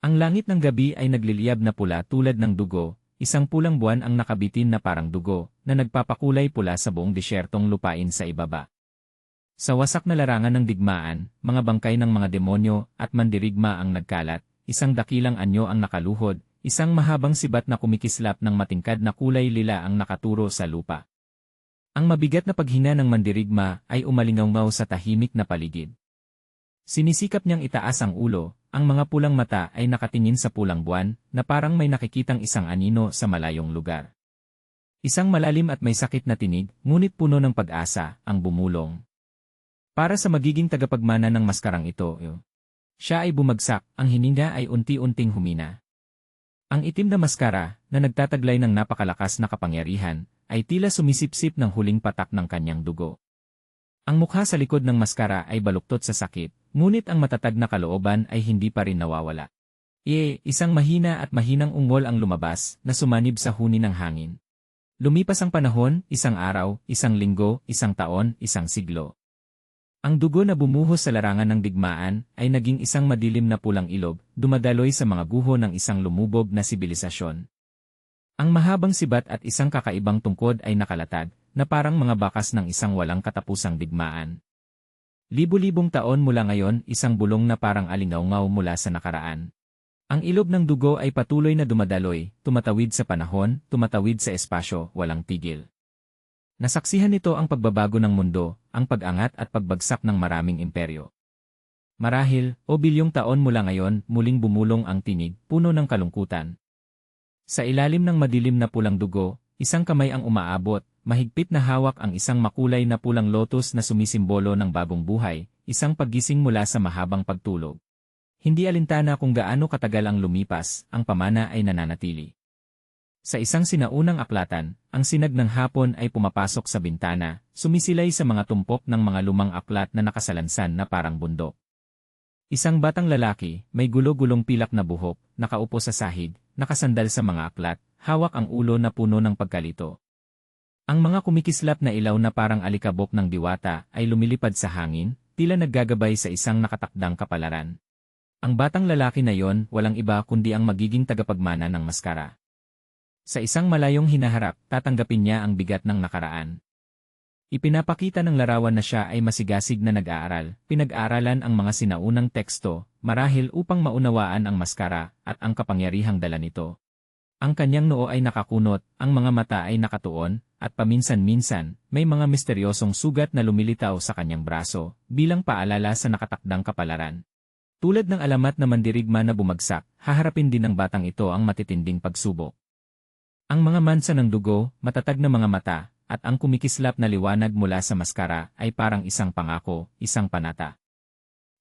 Ang langit ng gabi ay nagliliyab na pula tulad ng dugo, isang pulang buwan ang nakabitin na parang dugo, na nagpapakulay pula sa buong disyertong lupain sa ibaba. Sa wasak na larangan ng digmaan, mga bangkay ng mga demonyo at mandirigma ang nagkalat, isang dakilang anyo ang nakaluhod, isang mahabang sibat na kumikislap ng matingkad na kulay lila ang nakaturo sa lupa. Ang mabigat na paghina ng mandirigma ay umalingaw sa tahimik na paligid. Sinisikap niyang itaas ang ulo, ang mga pulang mata ay nakatingin sa pulang buwan na parang may nakikitang isang anino sa malayong lugar. Isang malalim at may sakit na tinig, ngunit puno ng pag-asa, ang bumulong. Para sa magiging tagapagmana ng maskarang ito, siya ay bumagsak, ang hininga ay unti-unting humina. Ang itim na maskara, na nagtataglay ng napakalakas na kapangyarihan, ay tila sumisipsip ng huling patak ng kanyang dugo. Ang mukha sa likod ng maskara ay baluktot sa sakit, ngunit ang matatag na kalooban ay hindi pa rin nawawala. Isang mahina at mahinang ungol ang lumabas, na sumanib sa huni ng hangin. Lumipas ang panahon, isang araw, isang linggo, isang taon, isang siglo. Ang dugo na bumuhos sa larangan ng digmaan ay naging isang madilim na pulang ilog, dumadaloy sa mga guho ng isang lumubog na sibilisasyon. Ang mahabang sibat at isang kakaibang tungkod ay nakalatag, na parang mga bakas ng isang walang katapusang digmaan. Libu-libong taon mula ngayon, isang bulong na parang alingaw-ngaw mula sa nakaraan. Ang ilog ng dugo ay patuloy na dumadaloy, tumatawid sa panahon, tumatawid sa espasyo, walang tigil. Nasaksihan nito ang pagbabago ng mundo, ang pag-angat at pagbagsak ng maraming imperyo. Marahil, o bilyong taon mula ngayon, muling bumulong ang tinig, puno ng kalungkutan. Sa ilalim ng madilim na pulang dugo, isang kamay ang umaabot, mahigpit na hawak ang isang makulay na pulang lotus na sumisimbolo ng bagong buhay, isang paggising mula sa mahabang pagtulog. Hindi alintana kung gaano katagal ang lumipas, ang pamana ay nananatili. Sa isang sinaunang aklatan, ang sinag ng hapon ay pumapasok sa bintana, sumisilay sa mga tumpok ng mga lumang aklat na nakasalansan na parang bundok. Isang batang lalaki, may gulo-gulong pilak na buhok, nakaupo sa sahig, nakasandal sa mga aklat, hawak ang ulo na puno ng pagkalito. Ang mga kumikislap na ilaw na parang alikabok ng diwata ay lumilipad sa hangin, tila naggagabay sa isang nakatakdang kapalaran. Ang batang lalaki na yon, walang iba kundi ang magiging tagapagmana ng maskara. Sa isang malayong hinaharap, tatanggapin niya ang bigat ng nakaraan. Ipinapakita ng larawan na siya ay masigasig na nag-aaral, pinag-aaralan ang mga sinaunang teksto, marahil upang maunawaan ang maskara at ang kapangyarihang dala nito. Ang kanyang noo ay nakakunot, ang mga mata ay nakatuon, at paminsan-minsan, may mga misteryosong sugat na lumilitaw sa kanyang braso, bilang paalala sa nakatakdang kapalaran. Tulad ng alamat na mandirigma na bumagsak, haharapin din ng batang ito ang matitinding pagsubok. Ang mga mansa ng dugo, matatag na mga mata, at ang kumikislap na liwanag mula sa maskara ay parang isang pangako, isang panata.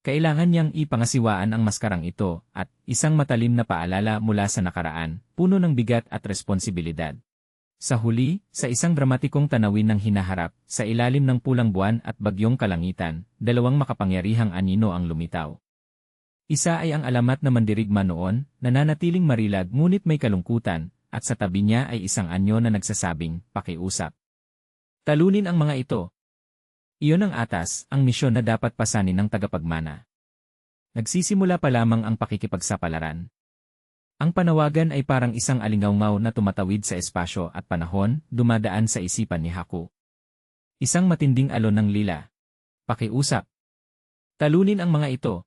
Kailangan niyang ipangasiwaan ang maskarang ito at isang matalim na paalala mula sa nakaraan, puno ng bigat at responsibilidad. Sa huli, sa isang dramatikong tanawin ng hinaharap, sa ilalim ng pulang buwan at bagyong kalangitan, dalawang makapangyarihang anino ang lumitaw. Isa ay ang alamat na mandirigma noon, nananatiling marilag ngunit may kalungkutan, at sa tabi niya ay isang anyo na nagsasabing, pakiusap. Talunin ang mga ito. Iyon ang atas, ang misyon na dapat pasanin ng tagapagmana. Nagsisimula pa lamang ang pakikipagsapalaran. Ang panawagan ay parang isang alingaw-ngaw na tumatawid sa espasyo at panahon, dumadaan sa isipan ni Haku. Isang matinding alon ng lila. Pakiusap. Talunin ang mga ito.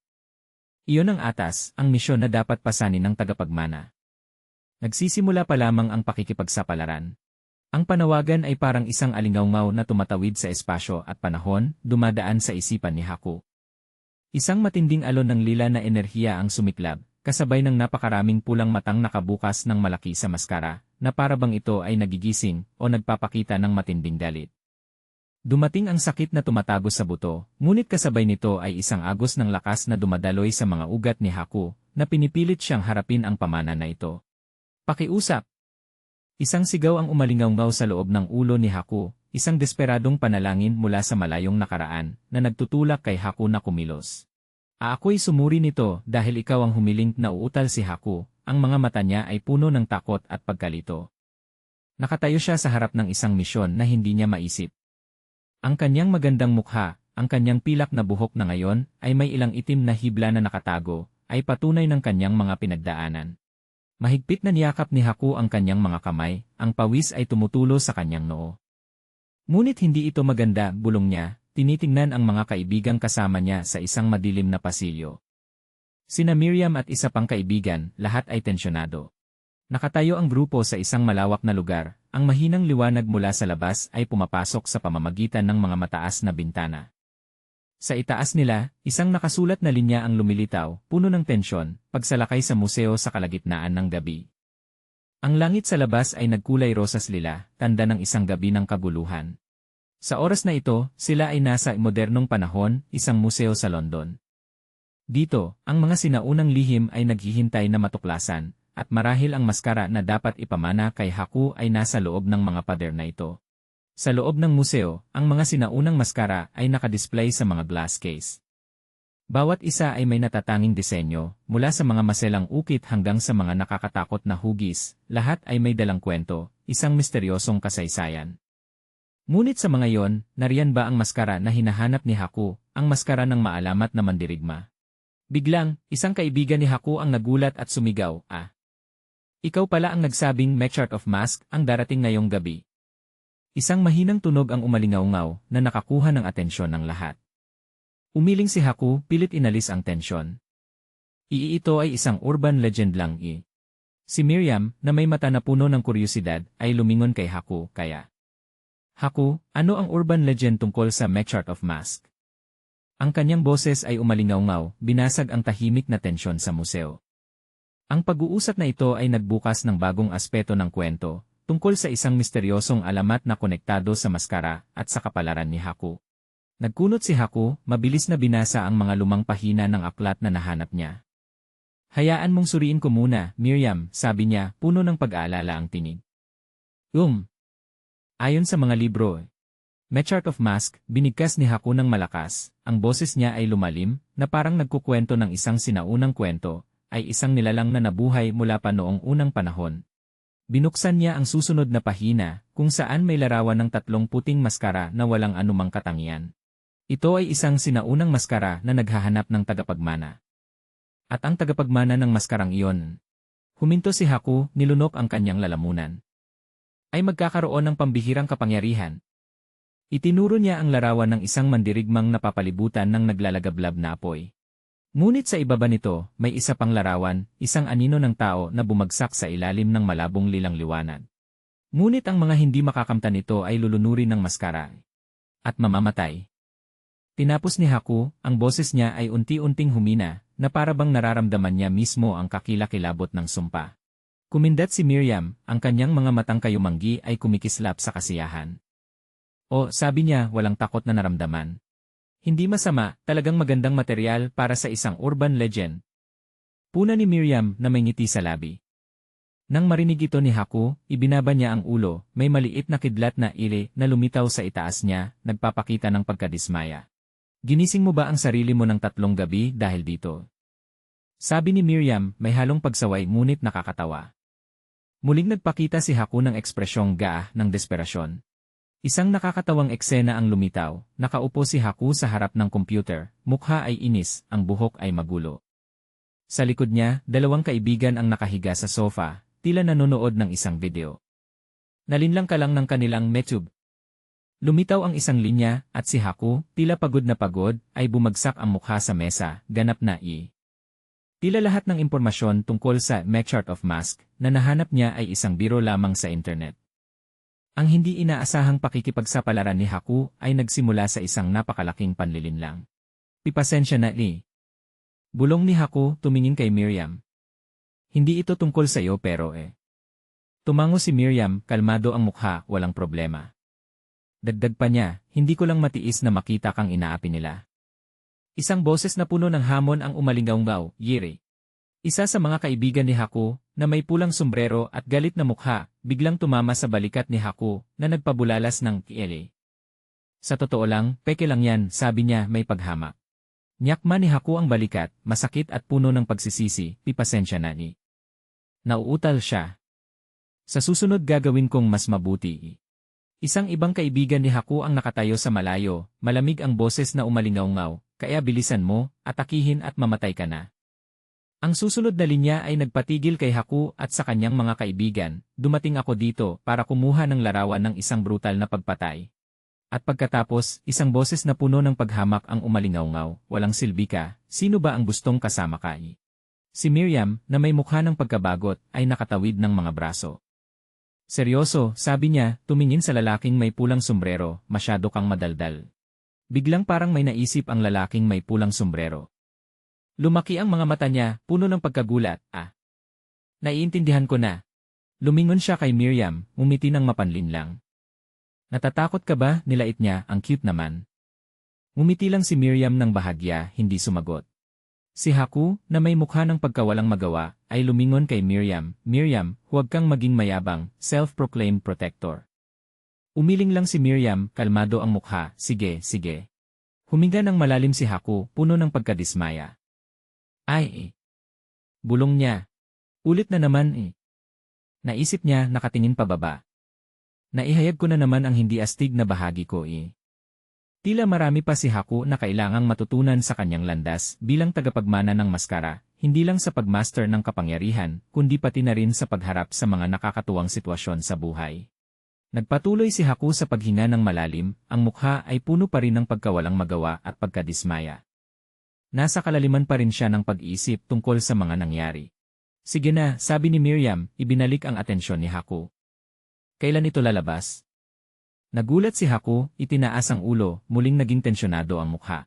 Iyon ang atas, ang misyon na dapat pasanin ng tagapagmana. Nagsisimula pa lamang ang pakikipagsapalaran. Ang panawagan ay parang isang alingaw-ngaw na tumatawid sa espasyo at panahon, dumadaan sa isipan ni Haku. Isang matinding alon ng lila na enerhiya ang sumiklab, kasabay ng napakaraming pulang matang nakabukas ng malaki sa maskara, na parabang ito ay nagigising o nagpapakita ng matinding galit. Dumating ang sakit na tumatago sa buto, ngunit kasabay nito ay isang agos ng lakas na dumadaloy sa mga ugat ni Haku, na pinipilit siyang harapin ang pamana na ito. Pakiusap! Isang sigaw ang umalingaw-ngaw sa loob ng ulo ni Haku, isang desperadong panalangin mula sa malayong nakaraan, na nagtutulak kay Haku na kumilos. Ako'y sumuri nito dahil ikaw ang humiling na uutal si Haku, ang mga mata niya ay puno ng takot at pagkalito. Nakatayo siya sa harap ng isang misyon na hindi niya maisip. Ang kanyang magandang mukha, ang kanyang pilak na buhok na ngayon, ay may ilang itim na hibla na nakatago, ay patunay ng kanyang mga pinagdaanan. Mahigpit na niyakap ni Haku ang kanyang mga kamay, ang pawis ay tumutulo sa kanyang noo. Ngunit hindi ito maganda, bulong niya, tinitingnan ang mga kaibigang kasama niya sa isang madilim na pasilyo. Sina Miriam at isa pang kaibigan, lahat ay tensyonado. Nakatayo ang grupo sa isang malawak na lugar, ang mahinang liwanag mula sa labas ay pumapasok sa pamamagitan ng mga mataas na bintana. Sa itaas nila, isang nakasulat na linya ang lumilitaw, puno ng tensyon, pagsalakay sa museo sa kalagitnaan ng gabi. Ang langit sa labas ay nagkulay rosas lila, tanda ng isang gabi ng kaguluhan. Sa oras na ito, sila ay nasa modernong panahon, isang museo sa London. Dito, ang mga sinaunang lihim ay naghihintay na matuklasan, at marahil ang maskara na dapat ipamana kay Haku ay nasa loob ng mga pader na ito. Sa loob ng museo, ang mga sinaunang maskara ay nakadisplay sa mga glass case. Bawat isa ay may natatanging disenyo, mula sa mga maselang ukit hanggang sa mga nakakatakot na hugis, lahat ay may dalang kwento, isang misteryosong kasaysayan. Ngunit sa mga yon, nariyan ba ang maskara na hinahanap ni Haku, ang maskara ng maalamat na mandirigma? Biglang, isang kaibigan ni Haku ang nagulat at sumigaw, Ikaw pala ang nagsabing Mechart of Mask ang darating ngayong gabi. Isang mahinang tunog ang umalingaw-ngaw na nakakuha ng atensyon ng lahat. Umiling si Haku, pilit inalis ang tensyon. Ito ay isang urban legend lang. Si Miriam, na may mata na puno ng kuryosidad, ay lumingon kay Haku, kaya. Haku, ano ang urban legend tungkol sa Mechart of Mask? Ang kanyang boses ay umalingaw-ngaw, binasag ang tahimik na tensyon sa museo. Ang pag-uusap na ito ay nagbukas ng bagong aspeto ng kwento, tungkol sa isang misteryosong alamat na konektado sa maskara at sa kapalaran ni Haku. Nagkunot si Haku, mabilis na binasa ang mga lumang pahina ng aklat na nahanap niya. Hayaan mong suriin ko muna, Miriam, sabi niya, puno ng pag-aalala ang tinig. Ayon sa mga libro, Mechart of Mask, binigkas ni Haku ng malakas, ang boses niya ay lumalim, na parang nagkukwento ng isang sinaunang kwento, ay isang nilalang na nabuhay mula pa noong unang panahon. Binuksan niya ang susunod na pahina, kung saan may larawan ng 3 puting maskara na walang anumang katangian. Ito ay isang sinaunang maskara na naghahanap ng tagapagmana. At ang tagapagmana ng maskarang iyon. Huminto si Haku, nilunok ang kanyang lalamunan. Ay magkakaroon ng pambihirang kapangyarihan. Itinuro niya ang larawan ng isang mandirigmang napapalibutan ng naglalagablab na apoy. Ngunit sa ibaba nito, may isa pang larawan, isang anino ng tao na bumagsak sa ilalim ng malabong lilang liwanag. Ngunit ang mga hindi makakamtan nito ay lulunurin ng maskara. At mamamatay. Tinapos ni Haku, ang boses niya ay unti-unting humina, na parabang nararamdaman niya mismo ang kakilakilabot ng sumpa. Kumindat si Miriam, ang kanyang mga matang kayumanggi ay kumikislap sa kasiyahan. Sabi niya, walang takot na naramdaman. Hindi masama, talagang magandang material para sa isang urban legend. Puna ni Miriam na may ngiti sa labi. Nang marinig ito ni Haku, ibinaba niya ang ulo, may maliit na kidlat na ile na lumitaw sa itaas niya, nagpapakita ng pagkadismaya. Ginising mo ba ang sarili mo ng 3 gabi dahil dito? Sabi ni Miriam, may halong pagsaway ngunit nakakatawa. Muling nagpakita si Haku ng ekspresyong gaah ng desperasyon. Isang nakakatawang eksena ang lumitaw, nakaupo si Haku sa harap ng computer, mukha ay inis, ang buhok ay magulo. Sa likod niya, 2 kaibigan ang nakahiga sa sofa, tila nanonood ng isang video. Nalinlang ka lang ng kanilang metube. Lumitaw ang isang linya, at si Haku, tila pagod na pagod, ay bumagsak ang mukha sa mesa, ganap na Tila lahat ng impormasyon tungkol sa Mechart of Mask na nahanap niya ay isang biro lamang sa internet. Ang hindi inaasahang pakikipagsapalaran ni Haku ay nagsimula sa isang napakalaking panlilinlang. Pipasensya na Bulong ni Haku, tumingin kay Miriam. Hindi ito tungkol sa iyo pero Tumango si Miriam, kalmado ang mukha, walang problema. Dagdag pa niya, hindi ko lang matiis na makita kang inaapi nila. Isang boses na puno ng hamon ang umalingaw-ngaw, Yiri. Isa sa mga kaibigan ni Haku, na may pulang sombrero at galit na mukha, biglang tumama sa balikat ni Haku na nagpabulalas ng kiele. Sa totoo lang, peke lang yan, sabi niya may paghamak. Nyakma ni Haku ang balikat, masakit at puno ng pagsisisi, pipasensya na ni. Nauutal siya. Sa susunod gagawin kong mas mabuti. Isang ibang kaibigan ni Haku ang nakatayo sa malayo, malamig ang boses na umalingaw-ngaw, kaya bilisan mo, atakihin at mamatay ka na. Ang susunod na linya ay nagpatigil kay Haku at sa kanyang mga kaibigan, dumating ako dito para kumuha ng larawan ng isang brutal na pagpatay. At pagkatapos, isang boses na puno ng paghamak ang umalingaw-ngaw, walang silbi ka, sino ba ang gustong kasama ka? Si Miriam, na may mukha ng pagkabagot, ay nakatawid ng mga braso. Seryoso, sabi niya, tumingin sa lalaking may pulang sombrero, masyado kang madaldal. Biglang parang may naisip ang lalaking may pulang sombrero. Lumaki ang mga mata niya, puno ng pagkagulat, Naiintindihan ko na. Lumingon siya kay Miriam, ngumiti ng mapanlinlang. Natatakot ka ba? Nilait niya, ang cute naman. Ngumiti lang si Miriam ng bahagya, hindi sumagot. Si Haku, na may mukha ng pagkawalang magawa, ay lumingon kay Miriam, Miriam, huwag kang maging mayabang, self-proclaimed protector. Umiling lang si Miriam, kalmado ang mukha, sige, sige. Huminga ng malalim si Haku, puno ng pagkadismaya. Bulong niya. Ulit na naman. Naisip niya, nakatingin pababa. Naihayag ko na naman ang hindi astig na bahagi ko. Tila marami pa si Haku na kailangang matutunan sa kanyang landas bilang tagapagmana ng maskara, hindi lang sa pagmaster ng kapangyarihan, kundi pati na rin sa pagharap sa mga nakakatuwang sitwasyon sa buhay. Nagpatuloy si Haku sa paghinga ng malalim, ang mukha ay puno pa rin ng pagkawalang magawa at pagkadismaya. Nasa kalaliman pa rin siya ng pag-iisip tungkol sa mga nangyari. Sige na, sabi ni Miriam, ibinalik ang atensyon ni Haku. Kailan ito lalabas? Nagulat si Haku, itinaas ang ulo, muling naging tensyonado ang mukha.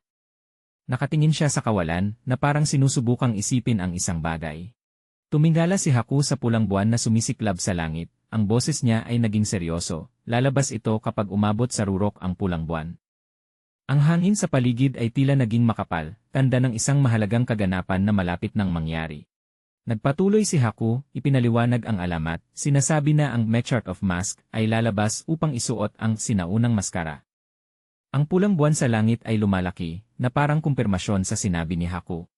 Nakatingin siya sa kawalan, na parang sinusubukang isipin ang isang bagay. Tumingala si Haku sa pulang buwan na sumisiklab sa langit, ang boses niya ay naging seryoso, lalabas ito kapag umabot sa rurok ang pulang buwan. Ang hangin sa paligid ay tila naging makapal, tanda ng isang mahalagang kaganapan na malapit nang mangyari. Nagpatuloy si Haku, ipinaliwanag ang alamat, sinasabi na ang Mechart of Mask ay lalabas upang isuot ang sinaunang maskara. Ang pulang buwan sa langit ay lumalaki, na parang kumpirmasyon sa sinabi ni Haku.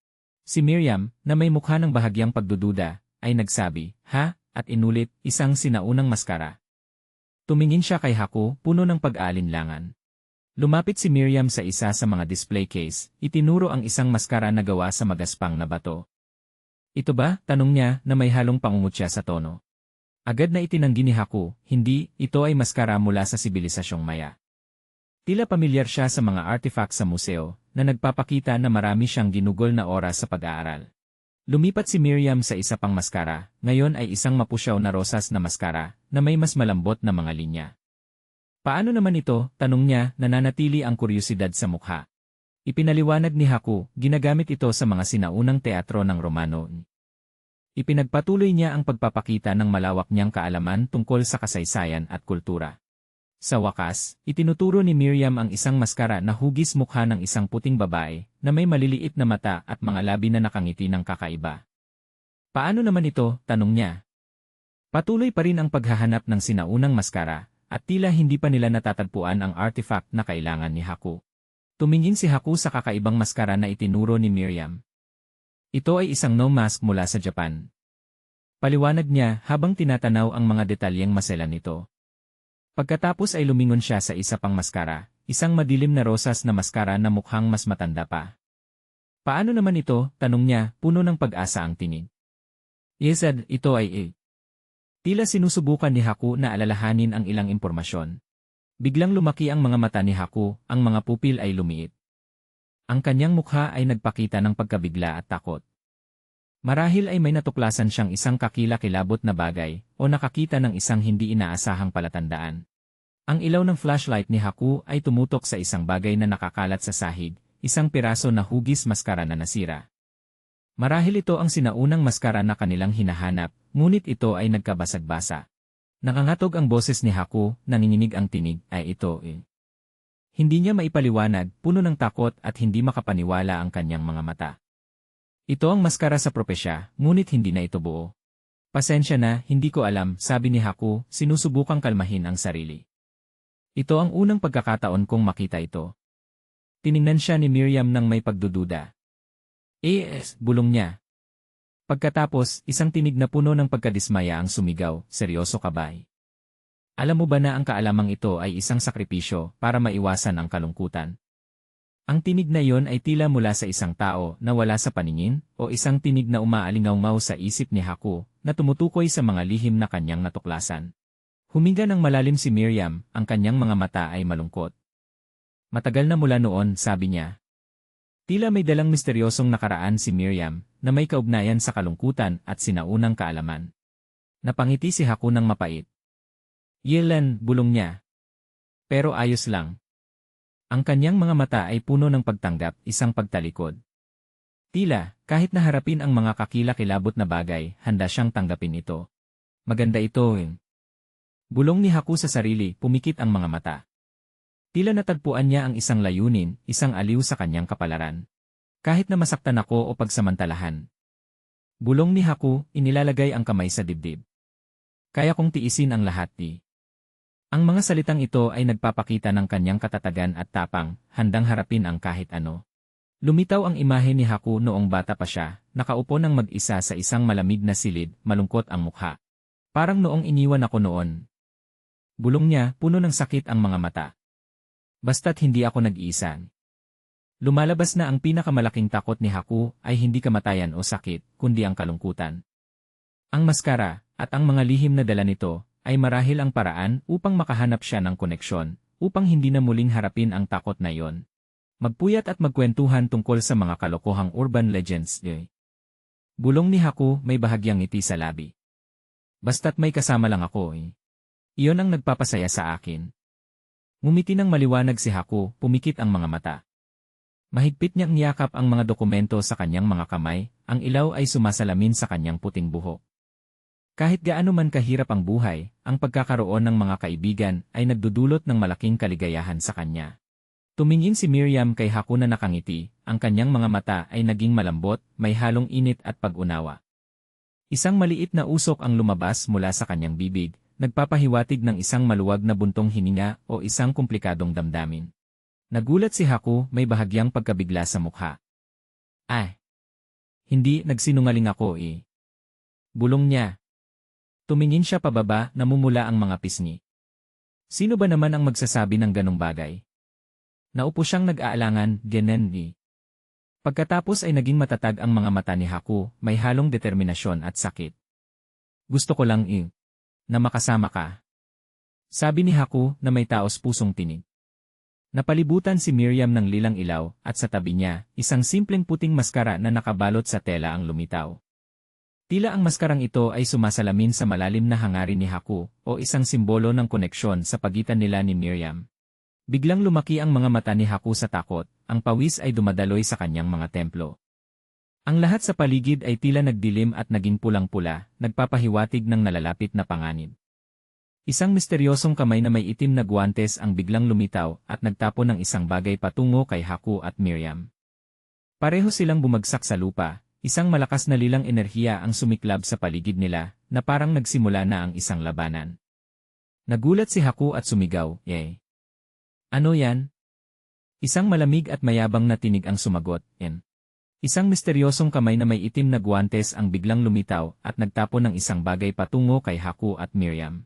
Si Miriam, na may mukha ng bahagyang pagdududa, ay nagsabi, ha? At inulit, isang sinaunang maskara. Tumingin siya kay Haku, puno ng pag-aalinlangan. Lumapit si Miriam sa isa sa mga display case, itinuro ang isang maskara na gawa sa magaspang na bato. Ito ba? Tanong niya na may halong pangungutya sa tono. Agad na itinanggi ni Haku, hindi, ito ay maskara mula sa sibilisasyong Maya. Tila pamilyar siya sa mga artifact sa museo, na nagpapakita na marami siyang ginugol na oras sa pag-aaral. Lumipat si Miriam sa isa pang maskara, ngayon ay isang mapusyaw na rosas na maskara, na may mas malambot na mga linya. Paano naman ito? Tanong niya, nananatili ang kuryosidad sa mukha. Ipinaliwanag ni Haku, ginagamit ito sa mga sinaunang teatro ng Romano. Ipinagpatuloy niya ang pagpapakita ng malawak niyang kaalaman tungkol sa kasaysayan at kultura. Sa wakas, itinuturo ni Miriam ang isang maskara na hugis mukha ng isang puting babae na may maliliit na mata at mga labi na nakangiti ng kakaiba. Paano naman ito? Tanong niya. Patuloy pa rin ang paghahanap ng sinaunang maskara, at tila hindi pa nila natatagpuan ang artifact na kailangan ni Haku. Tumingin si Haku sa kakaibang maskara na itinuro ni Miriam. Ito ay isang no mask mula sa Japan. Paliwanag niya habang tinatanaw ang mga detalyeng maselan nito. Pagkatapos ay lumingon siya sa isa pang maskara, isang madilim na rosas na maskara na mukhang mas matanda pa. Paano naman ito? Tanong niya, puno ng pag-asa ang tinig. Yesad, ito ay Tila sinusubukan ni Haku na alalahanin ang ilang impormasyon. Biglang lumaki ang mga mata ni Haku, ang mga pupil ay lumiit. Ang kanyang mukha ay nagpakita ng pagkabigla at takot. Marahil ay may natuklasan siyang isang kakila-kilabot na bagay o nakakita ng isang hindi inaasahang palatandaan. Ang ilaw ng flashlight ni Haku ay tumutok sa isang bagay na nakakalat sa sahig, isang piraso na hugis maskara na nasira. Marahil ito ang sinaunang maskara na kanilang hinahanap, ngunit ito ay nagkabasag-basa. Nakangatog ang boses ni Haku, nanginginig ang tinig, ay ito Hindi niya maipaliwanag, puno ng takot at hindi makapaniwala ang kanyang mga mata. Ito ang maskara sa propesya, ngunit hindi na ito buo. Pasensya na, hindi ko alam, sabi ni Haku, sinusubukang kalmahin ang sarili. Ito ang unang pagkakataon kong makita ito. Tiningnan siya ni Miriam nang may pagdududa. Bulong niya. Pagkatapos, isang tinig na puno ng pagkadismaya ang sumigaw, seryoso ka ba? Alam mo ba na ang kaalamang ito ay isang sakripisyo para maiwasan ang kalungkutan? Ang tinig na iyon ay tila mula sa isang tao na wala sa paningin o isang tinig na umaalingaw-ngaw sa isip ni Haku na tumutukoy sa mga lihim na kanyang natuklasan. Huminga ng malalim si Miriam, ang kanyang mga mata ay malungkot. Matagal na mula noon, sabi niya. Tila may dalang misteryosong nakaraan si Miriam na may kaugnayan sa kalungkutan at sinaunang kaalaman. Napangiti si Haku ng mapait. Yelan, bulong niya. Pero ayos lang. Ang kanyang mga mata ay puno ng pagtanggap, isang pagtalikod. Tila, kahit naharapin ang mga kakilakilabot na bagay, handa siyang tanggapin ito. Maganda ito. Bulong ni Haku sa sarili, pumikit ang mga mata. Tila natagpuan niya ang isang layunin, isang aliw sa kanyang kapalaran. Kahit na masaktan ako o pagsamantalahan. Bulong ni Haku, inilalagay ang kamay sa dibdib. Kaya kong tiisin ang lahat. Ang mga salitang ito ay nagpapakita ng kanyang katatagan at tapang, handang harapin ang kahit ano. Lumitaw ang imahe ni Haku noong bata pa siya, nakaupo ng mag-isa sa isang malamig na silid, malungkot ang mukha. Parang noong iniwan ako noon. Bulong niya, puno ng sakit ang mga mata. Basta't hindi ako nag-iisa. Lumalabas na ang pinakamalaking takot ni Haku ay hindi kamatayan o sakit, kundi ang kalungkutan. Ang maskara, at ang mga lihim na dala nito, ay marahil ang paraan upang makahanap siya ng koneksyon, upang hindi na muling harapin ang takot na iyon. Magpuyat at magkwentuhan tungkol sa mga kalokohang urban legends. Bulong ni Haku, may bahagyang ngiti sa labi. Basta't may kasama lang ako. Iyon ang nagpapasaya sa akin. Ngumiti ng maliwanag si Haku, pumikit ang mga mata. Mahigpit niyang niyakap ang mga dokumento sa kanyang mga kamay, ang ilaw ay sumasalamin sa kanyang puting buhok. Kahit gaano man kahirap ang buhay, ang pagkakaroon ng mga kaibigan ay nagdudulot ng malaking kaligayahan sa kanya. Tumingin si Miriam kay Haku na nakangiti, ang kanyang mga mata ay naging malambot, may halong init at pag-unawa. Isang maliit na usok ang lumabas mula sa kanyang bibig, nagpapahiwatig ng isang maluwag na buntong hininga o isang komplikadong damdamin. Nagulat si Haku, may bahagyang pagkabigla sa mukha. Hindi, nagsinungaling ako. Bulong niya. Tumingin siya pababa, namumula ang mga pisngi. Sino ba naman ang magsasabi ng ganong bagay? Naupo siyang nag-aalangan, ganun. Pagkatapos ay naging matatag ang mga mata ni Haku, may halong determinasyon at sakit. Gusto ko lang na makasama ka. Sabi ni Haku na may taos pusong tinig. Napalibutan si Miriam ng lilang ilaw at sa tabi niya, isang simpleng puting maskara na nakabalot sa tela ang lumitaw. Tila ang maskarang ito ay sumasalamin sa malalim na hangarin ni Haku o isang simbolo ng koneksyon sa pagitan nila ni Miriam. Biglang lumaki ang mga mata ni Haku sa takot, ang pawis ay dumadaloy sa kanyang mga templo. Ang lahat sa paligid ay tila nagdilim at naging pulang-pula, nagpapahiwatig ng nalalapit na panganib. Isang misteryosong kamay na may itim na guwantes ang biglang lumitaw at nagtapon ng isang bagay patungo kay Haku at Miriam. Pareho silang bumagsak sa lupa. Isang malakas na lilang enerhiya ang sumiklab sa paligid nila, na parang nagsimula na ang isang labanan. Nagulat si Haku at sumigaw, Ano yan? Isang malamig at mayabang na tinig ang sumagot, Isang misteryosong kamay na may itim na guwantes ang biglang lumitaw at nagtapon ng isang bagay patungo kay Haku at Miriam.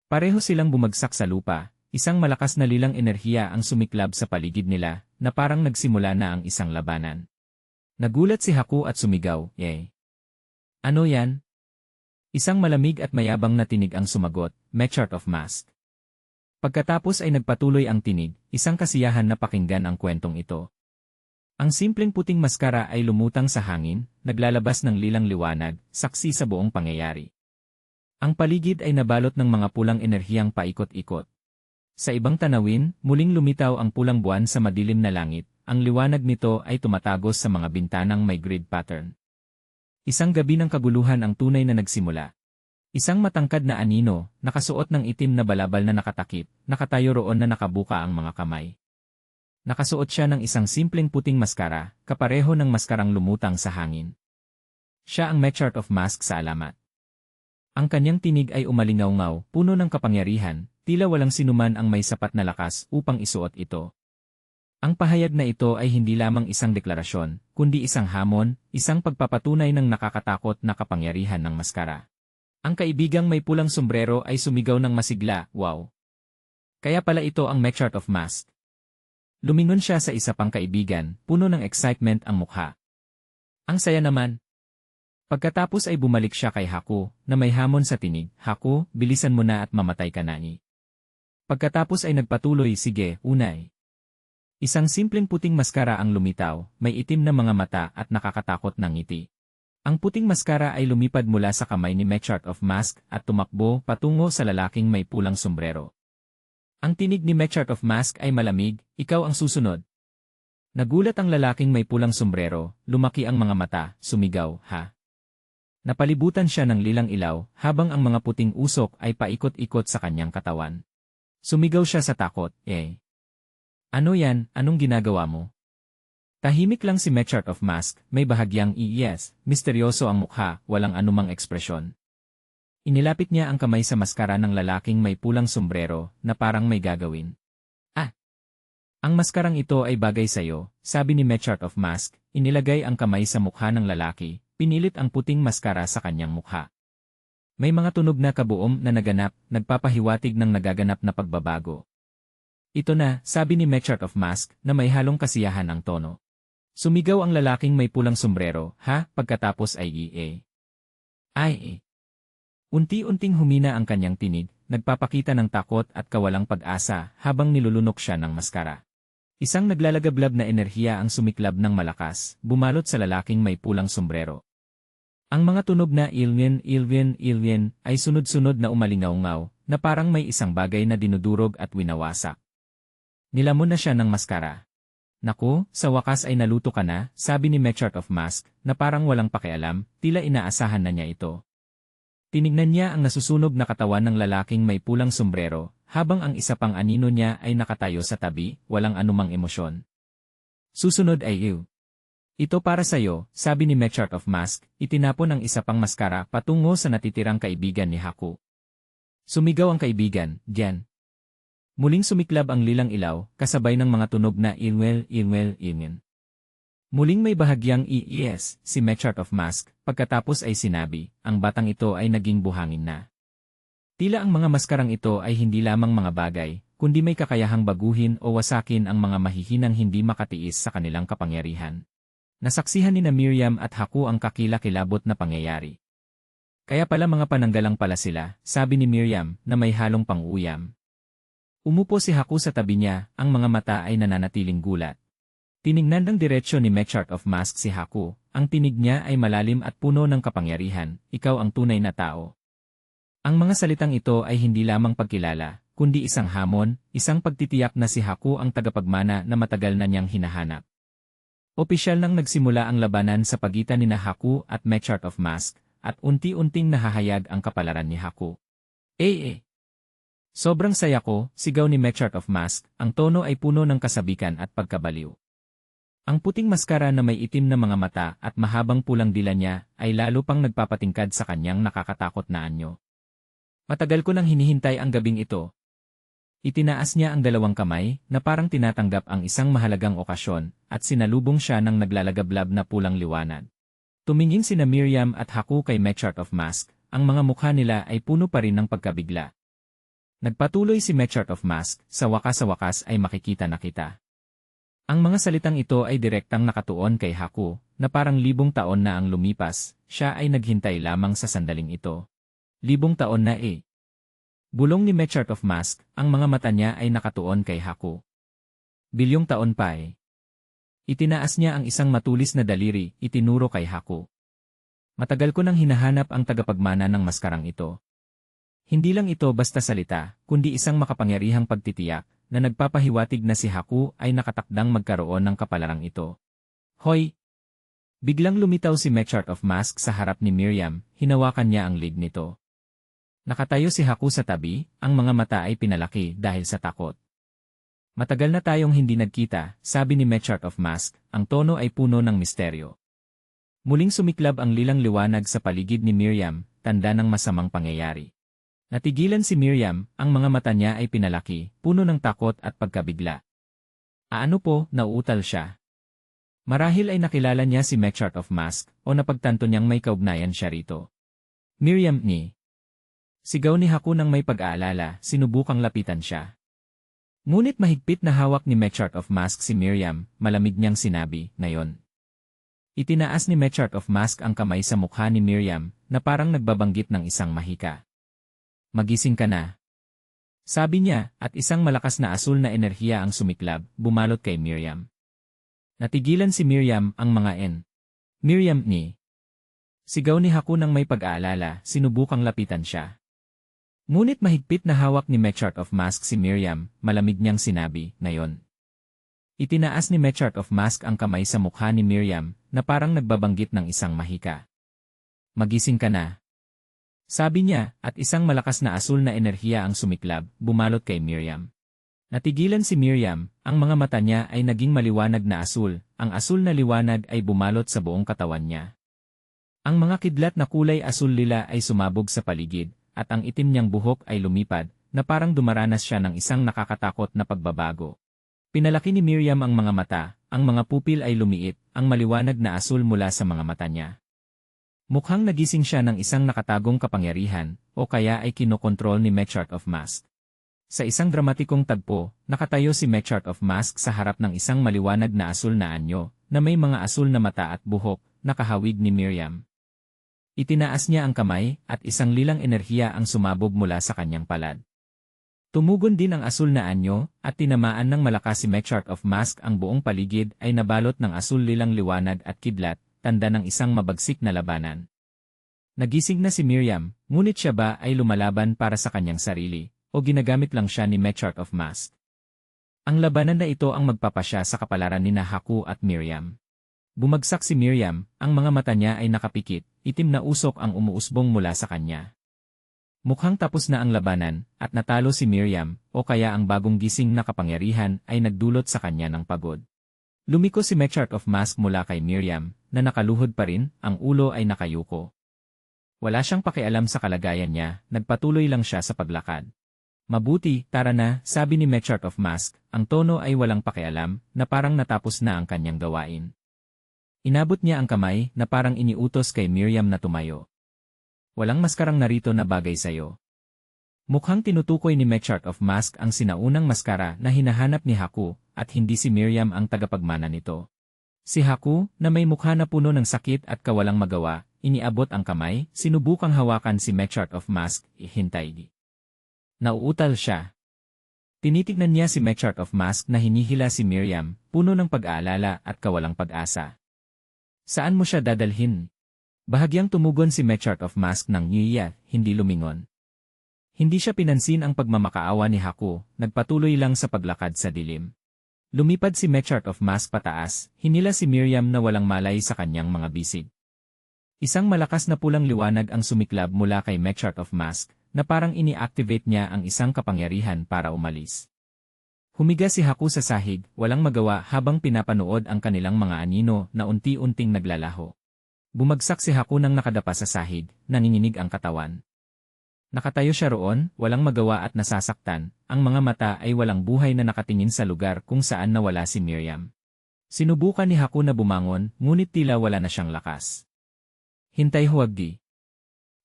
Pareho silang bumagsak sa lupa, isang malakas na lilang enerhiya ang sumiklab sa paligid nila, na parang nagsimula na ang isang labanan. Nagulat si Haku at sumigaw, Ano yan? Isang malamig at mayabang na tinig ang sumagot, Mechart of Mask. Pagkatapos ay nagpatuloy ang tinig, isang kasiyahan na pakinggan ang kwentong ito. Ang simpleng puting maskara ay lumutang sa hangin, naglalabas ng lilang liwanag, saksi sa buong pangyayari. Ang paligid ay nabalot ng mga pulang enerhiyang paikot-ikot. Sa ibang tanawin, muling lumitaw ang pulang buwan sa madilim na langit. Ang liwanag nito ay tumatagos sa mga bintanang may grid pattern. Isang gabi ng kaguluhan ang tunay na nagsimula. Isang matangkad na anino, nakasuot ng itim na balabal na nakatakip, nakatayo roon na nakabuka ang mga kamay. Nakasuot siya ng isang simpleng puting maskara, kapareho ng maskarang lumutang sa hangin. Siya ang Mechart of Mask sa alamat. Ang kanyang tinig ay umalingaw-ngaw, puno ng kapangyarihan, tila walang sinuman ang may sapat na lakas upang isuot ito. Ang pahayag na ito ay hindi lamang isang deklarasyon, kundi isang hamon, isang pagpapatunay ng nakakatakot na kapangyarihan ng maskara. Ang kaibigang may pulang sombrero ay sumigaw ng masigla, wow! Kaya pala ito ang Mechart of Mask. Lumingon siya sa isa pang kaibigan, puno ng excitement ang mukha. Ang saya naman. Pagkatapos ay bumalik siya kay Haku, na may hamon sa tinig, Haku, bilisan mo na at mamatay ka na ni. Pagkatapos ay nagpatuloy, sige, unay. Isang simpleng puting maskara ang lumitaw, may itim na mga mata at nakakatakot na ngiti. Ang puting maskara ay lumipad mula sa kamay ni Mechart of Mask at tumakbo patungo sa lalaking may pulang sombrero. Ang tinig ni Mechart of Mask ay malamig, ikaw ang susunod. Nagulat ang lalaking may pulang sombrero, lumaki ang mga mata, sumigaw, ha? Napalibutan siya ng lilang ilaw, habang ang mga puting usok ay paikot-ikot sa kanyang katawan. Sumigaw siya sa takot, eh. Ano yan, anong ginagawa mo? Tahimik lang si Mechart of Mask, may bahagyang yes, misteryoso ang mukha, walang anumang ekspresyon. Inilapit niya ang kamay sa maskara ng lalaking may pulang sombrero, na parang may gagawin. Ah! Ang maskarang ito ay bagay sa'yo, sabi ni Mechart of Mask, inilagay ang kamay sa mukha ng lalaki, pinilit ang puting maskara sa kanyang mukha. May mga tunog na kabuom na naganap, nagpapahiwatig ng nagaganap na pagbabago. Ito na, sabi ni Mechart of Mask, na may halong kasiyahan ang tono. Sumigaw ang lalaking may pulang sombrero, ha, pagkatapos ay Ay. Unti-unting humina ang kanyang tinig, nagpapakita ng takot at kawalang pag-asa habang nilulunok siya ng maskara. Isang naglalagablab na enerhiya ang sumiklab ng malakas, bumalot sa lalaking may pulang sombrero. Ang mga tunog na alien ay sunod-sunod na umalingaw-ngaw, na parang may isang bagay na dinudurog at winawasak. Nilamon na siya ng maskara. Naku, sa wakas ay naluto ka na, sabi ni Mechart of Mask, na parang walang pakialam, tila inaasahan na niya ito. Tinignan niya ang nasusunog na katawan ng lalaking may pulang sombrero, habang ang isa pang anino niya ay nakatayo sa tabi, walang anumang emosyon. Susunod ay you. Ito para sa'yo, sabi ni Mechart of Mask, itinapon ang isa pang maskara patungo sa natitirang kaibigan ni Haku. Sumigaw ang kaibigan, diyan. Muling sumiklab ang lilang ilaw, kasabay ng mga tunog na ingin. Muling may bahagyang yes, si Mechart of Mask, pagkatapos ay sinabi, ang batang ito ay naging buhangin na. Tila ang mga maskarang ito ay hindi lamang mga bagay, kundi may kakayahang baguhin o wasakin ang mga mahihinang hindi makatiis sa kanilang kapangyarihan. Nasaksihan ni Miriam at Haku ang kakilakilabot na pangyayari. Kaya pala mga pananggalang pala sila, sabi ni Miriam, na may halong pang-uyam. Umupo si Haku sa tabi niya, ang mga mata ay nananatiling gulat. Tinignan ng diretsyo ni Mechart of Mask si Haku, ang tinig niya ay malalim at puno ng kapangyarihan, ikaw ang tunay na tao. Ang mga salitang ito ay hindi lamang pagkilala, kundi isang hamon, isang pagtitiyak na si Haku ang tagapagmana na matagal na niyang hinahanap. Opisyal nang nagsimula ang labanan sa pagitan ni Haku at Mechart of Mask, at unti-unting nahahayag ang kapalaran ni Haku. Sobrang saya ko, sigaw ni Mechart of Mask, ang tono ay puno ng kasabikan at pagkabaliw. Ang puting maskara na may itim na mga mata at mahabang pulang dila niya ay lalo pang nagpapatingkad sa kanyang nakakatakot na anyo. Matagal ko nang hinihintay ang gabing ito. Itinaas niya ang dalawang kamay na parang tinatanggap ang isang mahalagang okasyon at sinalubong siya ng naglalagablab na pulang liwanag. Tumingin sina Miriam at Haku kay Mechart of Mask, ang mga mukha nila ay puno pa rin ng pagkabigla. Nagpatuloy si Mechart of Mask, sa wakas ay makikita na kita. Ang mga salitang ito ay direktang nakatuon kay Haku, na parang 1,000 taon na ang lumipas, siya ay naghintay lamang sa sandaling ito. 1,000 taon na Bulong ni Mechart of Mask, ang mga mata niya ay nakatuon kay Haku. Bilyong taon pa Itinaas niya ang isang matulis na daliri, itinuro kay Haku. Matagal ko nang hinahanap ang tagapagmana ng maskarang ito. Hindi lang ito basta salita, kundi isang makapangyarihang pagtitiyak, na nagpapahiwatig na si Haku ay nakatakdang magkaroon ng kapalarang ito. Hoy! Biglang lumitaw si Mechart of Mask sa harap ni Miriam, hinawakan niya ang leg nito. Nakatayo si Haku sa tabi, ang mga mata ay pinalaki dahil sa takot. Matagal na tayong hindi nagkita, sabi ni Mechart of Mask, ang tono ay puno ng misteryo. Muling sumiklab ang lilang liwanag sa paligid ni Miriam, tanda ng masamang pangyayari. Natigilan si Miriam, ang mga mata niya ay pinalaki, puno ng takot at pagkabigla. Ano po, nauutal siya? Marahil ay nakilala niya si Mechart of Mask, o napagtanto niyang may kaugnayan siya rito. Miriam ni. Sigaw ni Haku nang may pag-aalala, sinubukang lapitan siya. Ngunit mahigpit na hawak ni Mechart of Mask si Miriam, malamig niyang sinabi, "Ngayon." Itinaas ni Mechart of Mask ang kamay sa mukha ni Miriam, na parang nagbabanggit ng isang mahika. "Magising ka na." Sabi niya, at isang malakas na asul na enerhiya ang sumiklab, bumalot kay Miriam. Natigilan si Miriam, ang mga Miriam ni. Sigaw ni Haku nang may pag-aalala, sinubukang lapitan siya. Ngunit mahigpit na hawak ni Mechart of Mask si Miriam, malamig niyang sinabi, "Ngayon." Itinaas ni Mechart of Mask ang kamay sa mukha ni Miriam, na parang nagbabanggit ng isang mahika. "Magising ka na." Sabi niya, at isang malakas na asul na enerhiya ang sumiklab, bumalot kay Miriam. Natigilan si Miriam, ang mga mata niya ay naging maliwanag na asul, ang asul na liwanag ay bumalot sa buong katawan niya. Ang mga kidlat na kulay asul-lila ay sumabog sa paligid, at ang itim niyang buhok ay lumipad, na parang dumaranas siya ng isang nakakatakot na pagbabago. Pinalaki ni Miriam ang mga mata, ang mga pupil ay lumiit, ang maliwanag na asul mula sa mga mata niya. Mukhang nagising siya ng isang nakatagong kapangyarihan, o kaya ay kinokontrol ni Mechart of Mask. Sa isang dramatikong tagpo, nakatayo si Mechart of Mask sa harap ng isang maliwanag na asul na anyo, na may mga asul na mata at buhok, nakahawig ni Miriam. Itinaas niya ang kamay, at isang lilang enerhiya ang sumabog mula sa kanyang palad. Tumugon din ang asul na anyo, at tinamaan ng malakas si Mechart of Mask. Ang buong paligid ay nabalot ng asul lilang liwanag at kidlat, tanda ng isang mabagsik na labanan. Nagising na si Miriam, ngunit siya ba ay lumalaban para sa kanyang sarili, o ginagamit lang siya ni Mechart of Mask? Ang labanan na ito ang magpapasya sa kapalaran ni Haku at Miriam. Bumagsak si Miriam, ang mga mata niya ay nakapikit, itim na usok ang umuusbong mula sa kanya. Mukhang tapos na ang labanan, at natalo si Miriam, o kaya ang bagong gising na kapangyarihan ay nagdulot sa kanya ng pagod. Lumiko si Mechart of Mask mula kay Miriam, na nakaluhod pa rin, ang ulo ay nakayuko. Wala siyang pakialam sa kalagayan niya, nagpatuloy lang siya sa paglakad. "Mabuti, tara na," sabi ni Mechart of Mask, ang tono ay walang pakialam, na parang natapos na ang kanyang gawain. Inabot niya ang kamay, na parang iniutos kay Miriam na tumayo. "Walang maskarang narito na bagay sa'yo." Mukhang tinutukoy ni Mechart of Mask ang sinaunang maskara na hinahanap ni Haku, at hindi si Miriam ang tagapagmana nito. Si Haku, na may mukha na puno ng sakit at kawalang magawa, iniabot ang kamay, sinubukang hawakan si Mechart of Mask, hintay. Nauutal siya. Tinitignan niya si Mechart of Mask na hinihila si Miriam, puno ng pag-aalala at kawalang pag-asa. "Saan mo siya dadalhin?" Bahagyang tumugon si Mechart of Mask ng ngiya, hindi lumingon. Hindi siya pinansin ang pagmamakaawa ni Haku, nagpatuloy lang sa paglakad sa dilim. Lumipad si Mechart of Mask pataas, hinila si Miriam na walang malay sa kanyang mga bisig. Isang malakas na pulang liwanag ang sumiklab mula kay Mechart of Mask, na parang ini-activate niya ang isang kapangyarihan para umalis. Humiga si Haku sa sahig, walang magawa habang pinapanood ang kanilang mga anino na unti-unting naglalaho. Bumagsak si Haku nang nakadapa sa sahig, nanginginig ang katawan. Nakatayo siya roon, walang magawa at nasasaktan, ang mga mata ay walang buhay na nakatingin sa lugar kung saan nawala si Miriam. Sinubukan ni Haku na bumangon, ngunit tila wala na siyang lakas. "Hintay, huwag."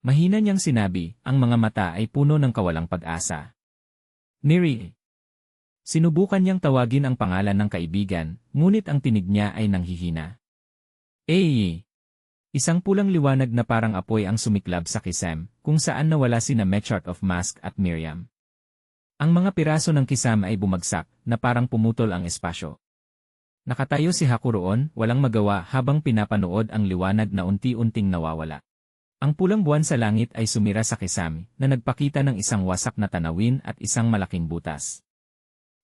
Mahina niyang sinabi, ang mga mata ay puno ng kawalang pag-asa. "Miri." Sinubukan niyang tawagin ang pangalan ng kaibigan, ngunit ang tinig niya ay nanghihina. "Eh!" Isang pulang liwanag na parang apoy ang sumiklab sa kisam, kung saan nawala sina Mechart of Mask at Miriam. Ang mga piraso ng kisam ay bumagsak, na parang pumutol ang espasyo. Nakatayo si Haku roon, walang magawa habang pinapanood ang liwanag na unti-unting nawawala. Ang pulang buwan sa langit ay sumira sa kisam, na nagpakita ng isang wasak na tanawin at isang malaking butas.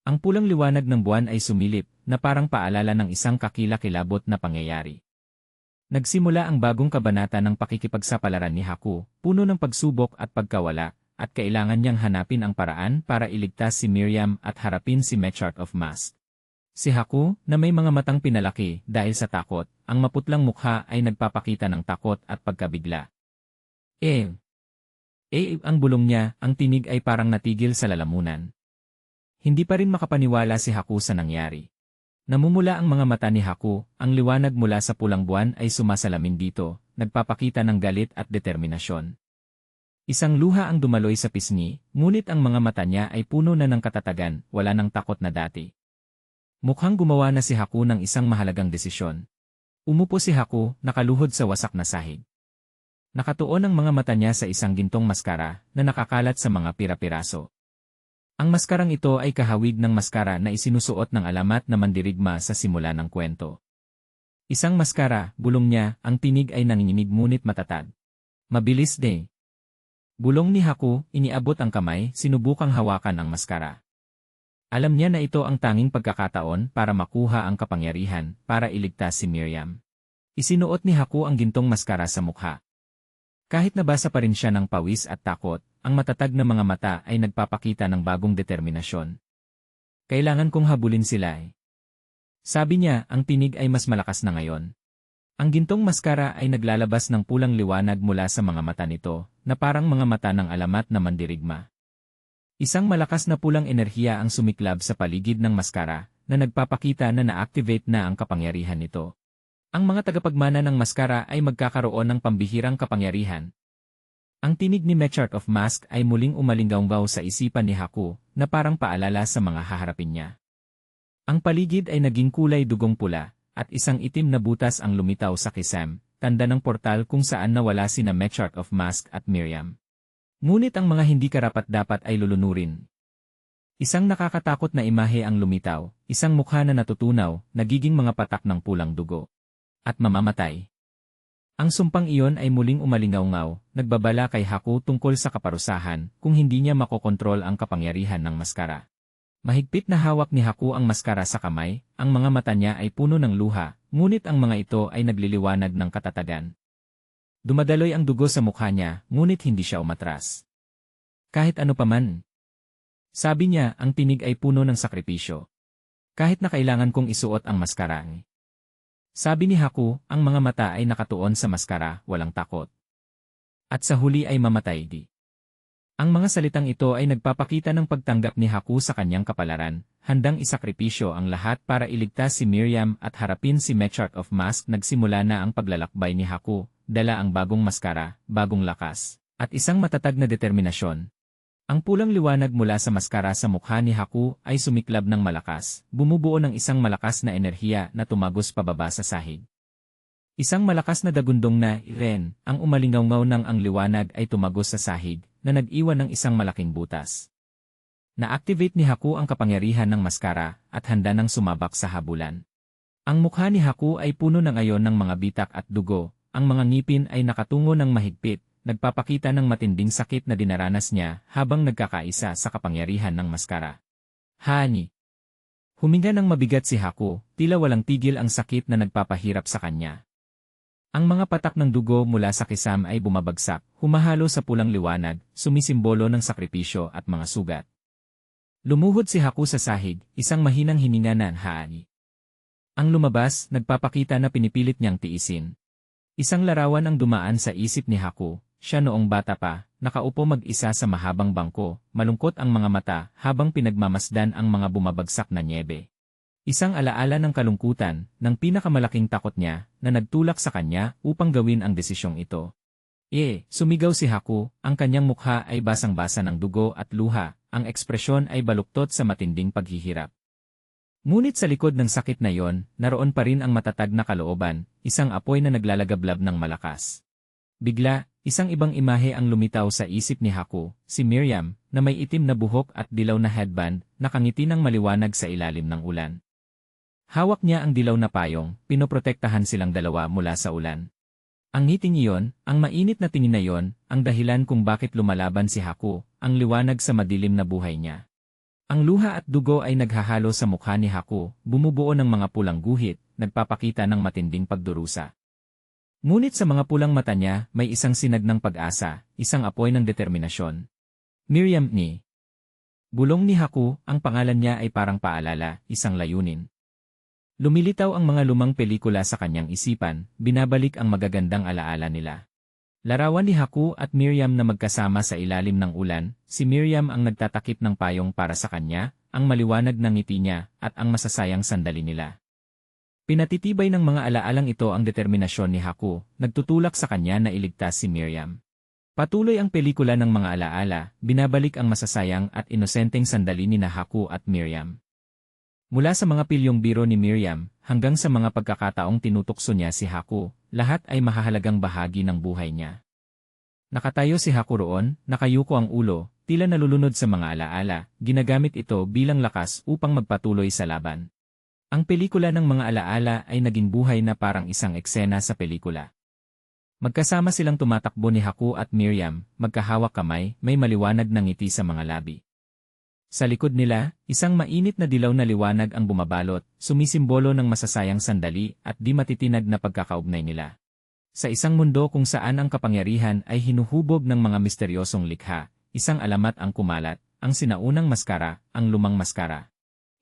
Ang pulang liwanag ng buwan ay sumilip, na parang paalala ng isang kakilakilabot na pangyayari. Nagsimula ang bagong kabanata ng pakikipagsapalaran ni Haku, puno ng pagsubok at pagkawala, at kailangan niyang hanapin ang paraan para iligtas si Miriam at harapin si Mechart of Mask. Si Haku, na may mga matang pinalaki dahil sa takot, ang maputlang mukha ay nagpapakita ng takot at pagkabigla. Ang bulong niya, ang tinig ay parang natigil sa lalamunan. Hindi pa rin makapaniwala si Haku sa nangyari. Namumula ang mga mata ni Haku, ang liwanag mula sa pulang buwan ay sumasalamin dito, nagpapakita ng galit at determinasyon. Isang luha ang dumaloy sa pisngi, ngunit ang mga mata niya ay puno na ng katatagan, wala ng takot na dati. Mukhang gumawa na si Haku ng isang mahalagang desisyon. Umupo si Haku, nakaluhod sa wasak na sahig. Nakatuon ang mga mata niya sa isang gintong maskara na nakakalat sa mga pira-piraso. Ang maskarang ito ay kahawig ng maskara na isinusuot ng alamat na mandirigma sa simula ng kwento. Isang maskara, bulong niya, ang tinig ay nanginginig ngunit matatag. Mabilis de. Bulong ni Haku, iniabot ang kamay, sinubukang hawakan ang maskara. Alam niya na ito ang tanging pagkakataon para makuha ang kapangyarihan, para iligtas si Miriam. Isinuot ni Haku ang gintong maskara sa mukha. Kahit nabasa pa rin siya ng pawis at takot, ang matatag na mga mata ay nagpapakita ng bagong determinasyon. Kailangan kong habulin sila eh. Sabi niya, ang tinig ay mas malakas na ngayon. Ang gintong maskara ay naglalabas ng pulang liwanag mula sa mga mata nito, na parang mga mata ng alamat na mandirigma. Isang malakas na pulang enerhiya ang sumiklab sa paligid ng maskara, na nagpapakita na na-activate na ang kapangyarihan nito. Ang mga tagapagmana ng maskara ay magkakaroon ng pambihirang kapangyarihan. Ang tinig ni Mechart of Mask ay muling umalinggaw sa isipan ni Haku, na parang paalala sa mga haharapin niya. Ang paligid ay naging kulay dugong pula, at isang itim na butas ang lumitaw sa kisam, tanda ng portal kung saan nawala sina Mechart of Mask at Miriam. Ngunit ang mga hindi karapat-dapat ay lulunurin. Isang nakakatakot na imahe ang lumitaw, isang mukha na natutunaw, nagiging mga patak ng pulang dugo. At mamamatay. Ang sumpang iyon ay muling umalingaw-ngaw, nagbabala kay Haku tungkol sa kaparusahan kung hindi niya makokontrol ang kapangyarihan ng maskara. Mahigpit na hawak ni Haku ang maskara sa kamay, ang mga mata niya ay puno ng luha, ngunit ang mga ito ay nagliliwanag ng katatagan. Dumadaloy ang dugo sa mukha niya, ngunit hindi siya umatras. Kahit ano paman. Sabi niya, ang tinig ay puno ng sakripisyo. Kahit na kailangan kong isuot ang maskara. Sabi ni Haku, ang mga mata ay nakatuon sa maskara, walang takot. At sa huli ay mamatay di. Ang mga salitang ito ay nagpapakita ng pagtanggap ni Haku sa kanyang kapalaran, handang isakripisyo ang lahat para iligtas si Miriam at harapin si Mechart of Mask. Nagsimula na ang paglalakbay ni Haku, dala ang bagong maskara, bagong lakas, at isang matatag na determinasyon. Ang pulang liwanag mula sa maskara sa mukha ni Haku ay sumiklab ng malakas, bumubuo ng isang malakas na enerhiya na tumagos pababa sa sahig. Isang malakas na dagundong na Ren, ang umalingaw-ngaw ng ang liwanag ay tumagos sa sahig, na nag-iwan ng isang malaking butas. Na-activate ni Haku ang kapangyarihan ng maskara at handa nang sumabak sa habulan. Ang mukha ni Haku ay puno na ngayon ng mga bitak at dugo, ang mga ngipin ay nakatungo ng mahigpit, nagpapakita ng matinding sakit na dinaranas niya habang nagkakaisa sa kapangyarihan ng maskara. Hani! Huminga ng mabigat si Haku, tila walang tigil ang sakit na nagpapahirap sa kanya. Ang mga patak ng dugo mula sa kisam ay bumabagsak, humahalo sa pulang liwanag, sumisimbolo ng sakripisyo at mga sugat. Lumuhod si Haku sa sahig, isang mahinang hininga ng Hani. Ang lumabas, nagpapakita na pinipilit niyang tiisin. Isang larawan ang dumaan sa isip ni Haku. Siya noong bata pa, nakaupo mag-isa sa mahabang bangko, malungkot ang mga mata habang pinagmamasdan ang mga bumabagsak na nyebe. Isang alaala ng kalungkutan, ng pinakamalaking takot niya, na nagtulak sa kanya upang gawin ang desisyong ito. Sumigaw si Haku, ang kanyang mukha ay basang-basa ng dugo at luha, ang ekspresyon ay baluktot sa matinding paghihirap. Ngunit sa likod ng sakit na yon, naroon pa rin ang matatag na kalooban, isang apoy na naglalagablab ng malakas. Bigla, isang ibang imahe ang lumitaw sa isip ni Haku, si Miriam, na may itim na buhok at dilaw na headband, nakangiti ng maliwanag sa ilalim ng ulan. Hawak niya ang dilaw na payong, pinoprotektahan silang dalawa mula sa ulan. Ang ngiting iyon, ang mainit na tingin na iyon, ang dahilan kung bakit lumalaban si Haku, ang liwanag sa madilim na buhay niya. Ang luha at dugo ay naghahalo sa mukha ni Haku, bumubuo ng mga pulang guhit, nagpapakita ng matinding pagdurusa. Ngunit sa mga pulang mata niya, may isang sinag ng pag-asa, isang apoy ng determinasyon. Miriam ni. Bulong ni Haku, ang pangalan niya ay parang paalala, isang layunin. Lumilitaw ang mga lumang pelikula sa kanyang isipan, binabalik ang magagandang alaala nila. Larawan ni Haku at Miriam na magkasama sa ilalim ng ulan, si Miriam ang nagtatakip ng payong para sa kanya, ang maliwanag ng ngiti niya, at ang masasayang sandali nila. Pinatitibay ng mga alaalang ito ang determinasyon ni Haku, nagtutulak sa kanya na iligtas si Miriam. Patuloy ang pelikula ng mga alaala, binabalik ang masasayang at inosenteng sandali ni Haku at Miriam. Mula sa mga pilyong biro ni Miriam, hanggang sa mga pagkakataong tinutukso niya si Haku, lahat ay mahahalagang bahagi ng buhay niya. Nakatayo si Haku roon, nakayuko ang ulo, tila nalulunod sa mga alaala, ginagamit ito bilang lakas upang magpatuloy sa laban. Ang pelikula ng mga alaala ay naging buhay na parang isang eksena sa pelikula. Magkasama silang tumatakbo ni Haku at Miriam, magkahawak kamay, may maliwanag na ngiti sa mga labi. Sa likod nila, isang mainit na dilaw na liwanag ang bumabalot, sumisimbolo ng masasayang sandali at di matitinag na pagkakaugnay nila. Sa isang mundo kung saan ang kapangyarihan ay hinuhubog ng mga misteryosong likha, isang alamat ang kumalat, ang sinaunang maskara, ang lumang maskara.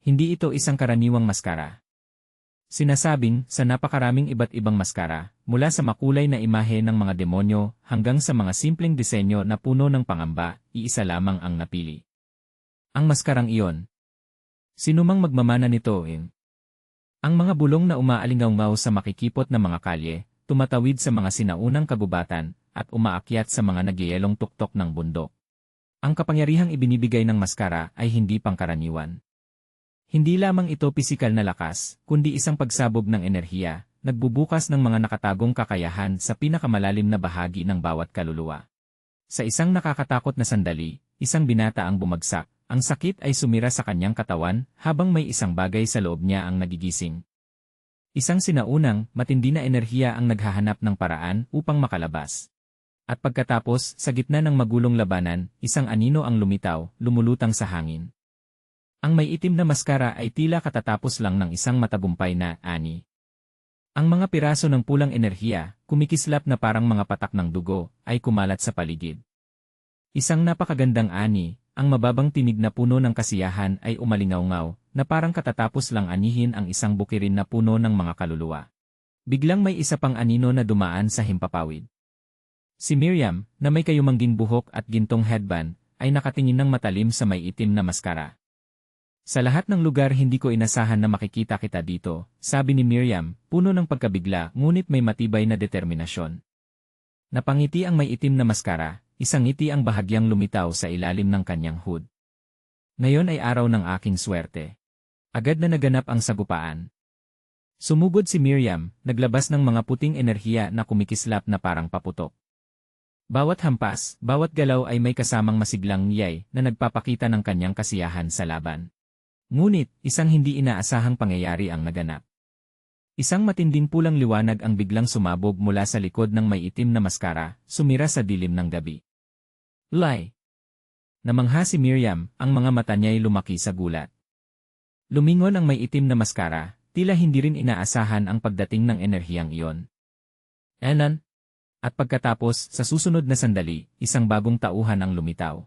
Hindi ito isang karaniwang maskara. Sinasabing, sa napakaraming iba't ibang maskara, mula sa makulay na imahe ng mga demonyo hanggang sa mga simpleng disenyo na puno ng pangamba, iisa lamang ang napili. Ang maskarang iyon. Sinumang magmamana nito ang mga bulong na umaalingaw sa makikipot na mga kalye, tumatawid sa mga sinaunang kagubatan, at umaakyat sa mga nagyayelong tuktok ng bundok. Ang kapangyarihang ibinibigay ng maskara ay hindi pangkaraniwan. Hindi lamang ito pisikal na lakas, kundi isang pagsabog ng enerhiya, nagbubukas ng mga nakatagong kakayahan sa pinakamalalim na bahagi ng bawat kaluluwa. Sa isang nakakatakot na sandali, isang binata ang bumagsak, ang sakit ay sumira sa kanyang katawan habang may isang bagay sa loob niya ang nagigising. Isang sinaunang, matindi na enerhiya ang naghahanap ng paraan upang makalabas. At pagkatapos, sa gitna ng magulong labanan, isang anino ang lumitaw, lumulutang sa hangin. Ang may itim na maskara ay tila katatapos lang ng isang matagumpay na ani. Ang mga piraso ng pulang enerhiya, kumikislap na parang mga patak ng dugo, ay kumalat sa paligid. Isang napakagandang ani, ang mababang tinig na puno ng kasiyahan ay umalingaw-ngaw, na parang katatapos lang anihin ang isang bukirin na puno ng mga kaluluwa. Biglang may isa pang anino na dumaan sa himpapawid. Si Miriam, na may kayumangging buhok at gintong headband, ay nakatingin ng matalim sa may itim na maskara. Sa lahat ng lugar hindi ko inasahan na makikita kita dito, sabi ni Miriam, puno ng pagkabigla ngunit may matibay na determinasyon. Napangiti ang may itim na maskara, isang ngiti ang bahagyang lumitaw sa ilalim ng kanyang hood. Ngayon ay araw ng aking swerte. Agad na naganap ang sagupaan. Sumugod si Miriam, naglabas ng mga puting enerhiya na kumikislap na parang paputok. Bawat hampas, bawat galaw ay may kasamang masiglang niyay na nagpapakita ng kanyang kasiyahan sa laban. Ngunit, isang hindi inaasahang pangyayari ang naganap. Isang matinding pulang liwanag ang biglang sumabog mula sa likod ng may itim na maskara, sumira sa dilim ng gabi. Lay! Namangha si Miriam, ang mga mata niya'y lumaki sa gulat. Lumingon ang may itim na maskara, tila hindi rin inaasahan ang pagdating ng enerhiyang iyon. Enan? At pagkatapos, sa susunod na sandali, isang bagong tauhan ang lumitaw.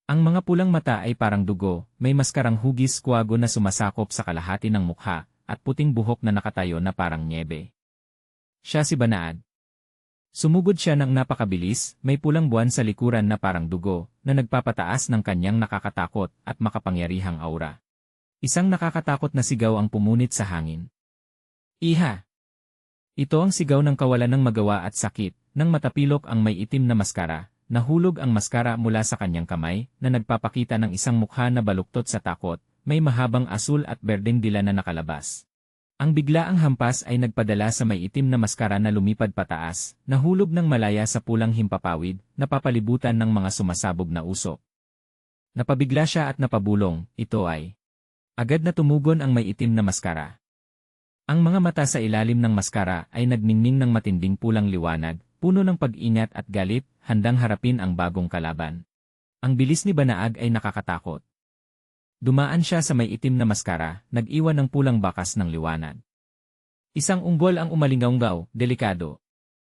Ang mga pulang mata ay parang dugo, may maskarang hugis kuwago na sumasakop sa kalahati ng mukha, at puting buhok na nakatayo na parang nyebe. Siya si Banaad. Sumugod siya ng napakabilis, may pulang buwan sa likuran na parang dugo, na nagpapataas ng kanyang nakakatakot at makapangyarihang aura. Isang nakakatakot na sigaw ang pumunit sa hangin. Iha! Ito ang sigaw ng kawalan ng magawa at sakit, nang matapilok ang may itim na maskara. Nahulog ang maskara mula sa kanyang kamay, na nagpapakita ng isang mukha na baluktot sa takot, may mahabang asul at berdeng dila na nakalabas. Ang biglaang hampas ay nagpadala sa may itim na maskara na lumipad pataas, nahulog ng malaya sa pulang himpapawid, napapalibutan ng mga sumasabog na usok. Napabigla siya at napabulong, ito ay. Agad na tumugon ang may itim na maskara. Ang mga mata sa ilalim ng maskara ay nagningning ng matinding pulang liwanag, puno ng pag-ingat at galit, handang harapin ang bagong kalaban. Ang bilis ni Banaag ay nakakatakot. Dumaan siya sa may itim na maskara, nag-iwan ng pulang bakas ng liwanag. Isang unggoy ang umalingaw, delikado.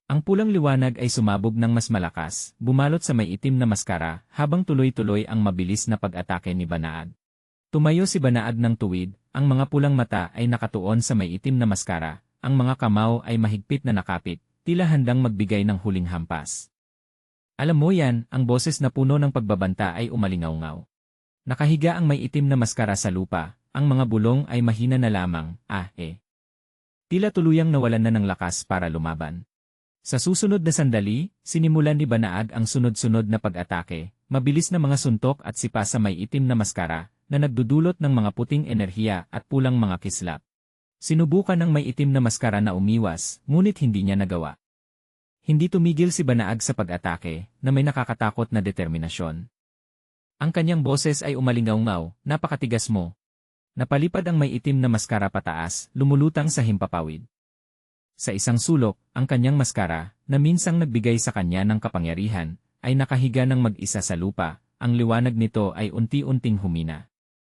Ang pulang liwanag ay sumabog ng mas malakas, bumalot sa may itim na maskara, habang tuloy-tuloy ang mabilis na pag-atake ni Banaag. Tumayo si Banaag ng tuwid, ang mga pulang mata ay nakatuon sa may itim na maskara, ang mga kamao ay mahigpit na nakapit, tila handang magbigay ng huling hampas. Alam mo yan, ang boses na puno ng pagbabanta ay umalingaw-ngaw. Nakahiga ang may itim na maskara sa lupa, ang mga bulong ay mahina na lamang, Tila tuluyang nawalan na ng lakas para lumaban. Sa susunod na sandali, sinimulan ni Banaag ang sunod-sunod na pag-atake, mabilis na mga suntok at sipa sa may itim na maskara, na nagdudulot ng mga puting enerhiya at pulang mga kislap. Sinubukan ng may itim na maskara na umiwas, ngunit hindi niya nagawa. Hindi tumigil si Banaag sa pag-atake, na may nakakatakot na determinasyon. Ang kanyang boses ay umalingaw-ngaw, napakatigas mo. Napalipad ang may itim na maskara pataas, lumulutang sa himpapawid. Sa isang sulok, ang kanyang maskara, na minsang nagbigay sa kanya ng kapangyarihan, ay nakahiga ng mag-isa sa lupa, ang liwanag nito ay unti-unting humina.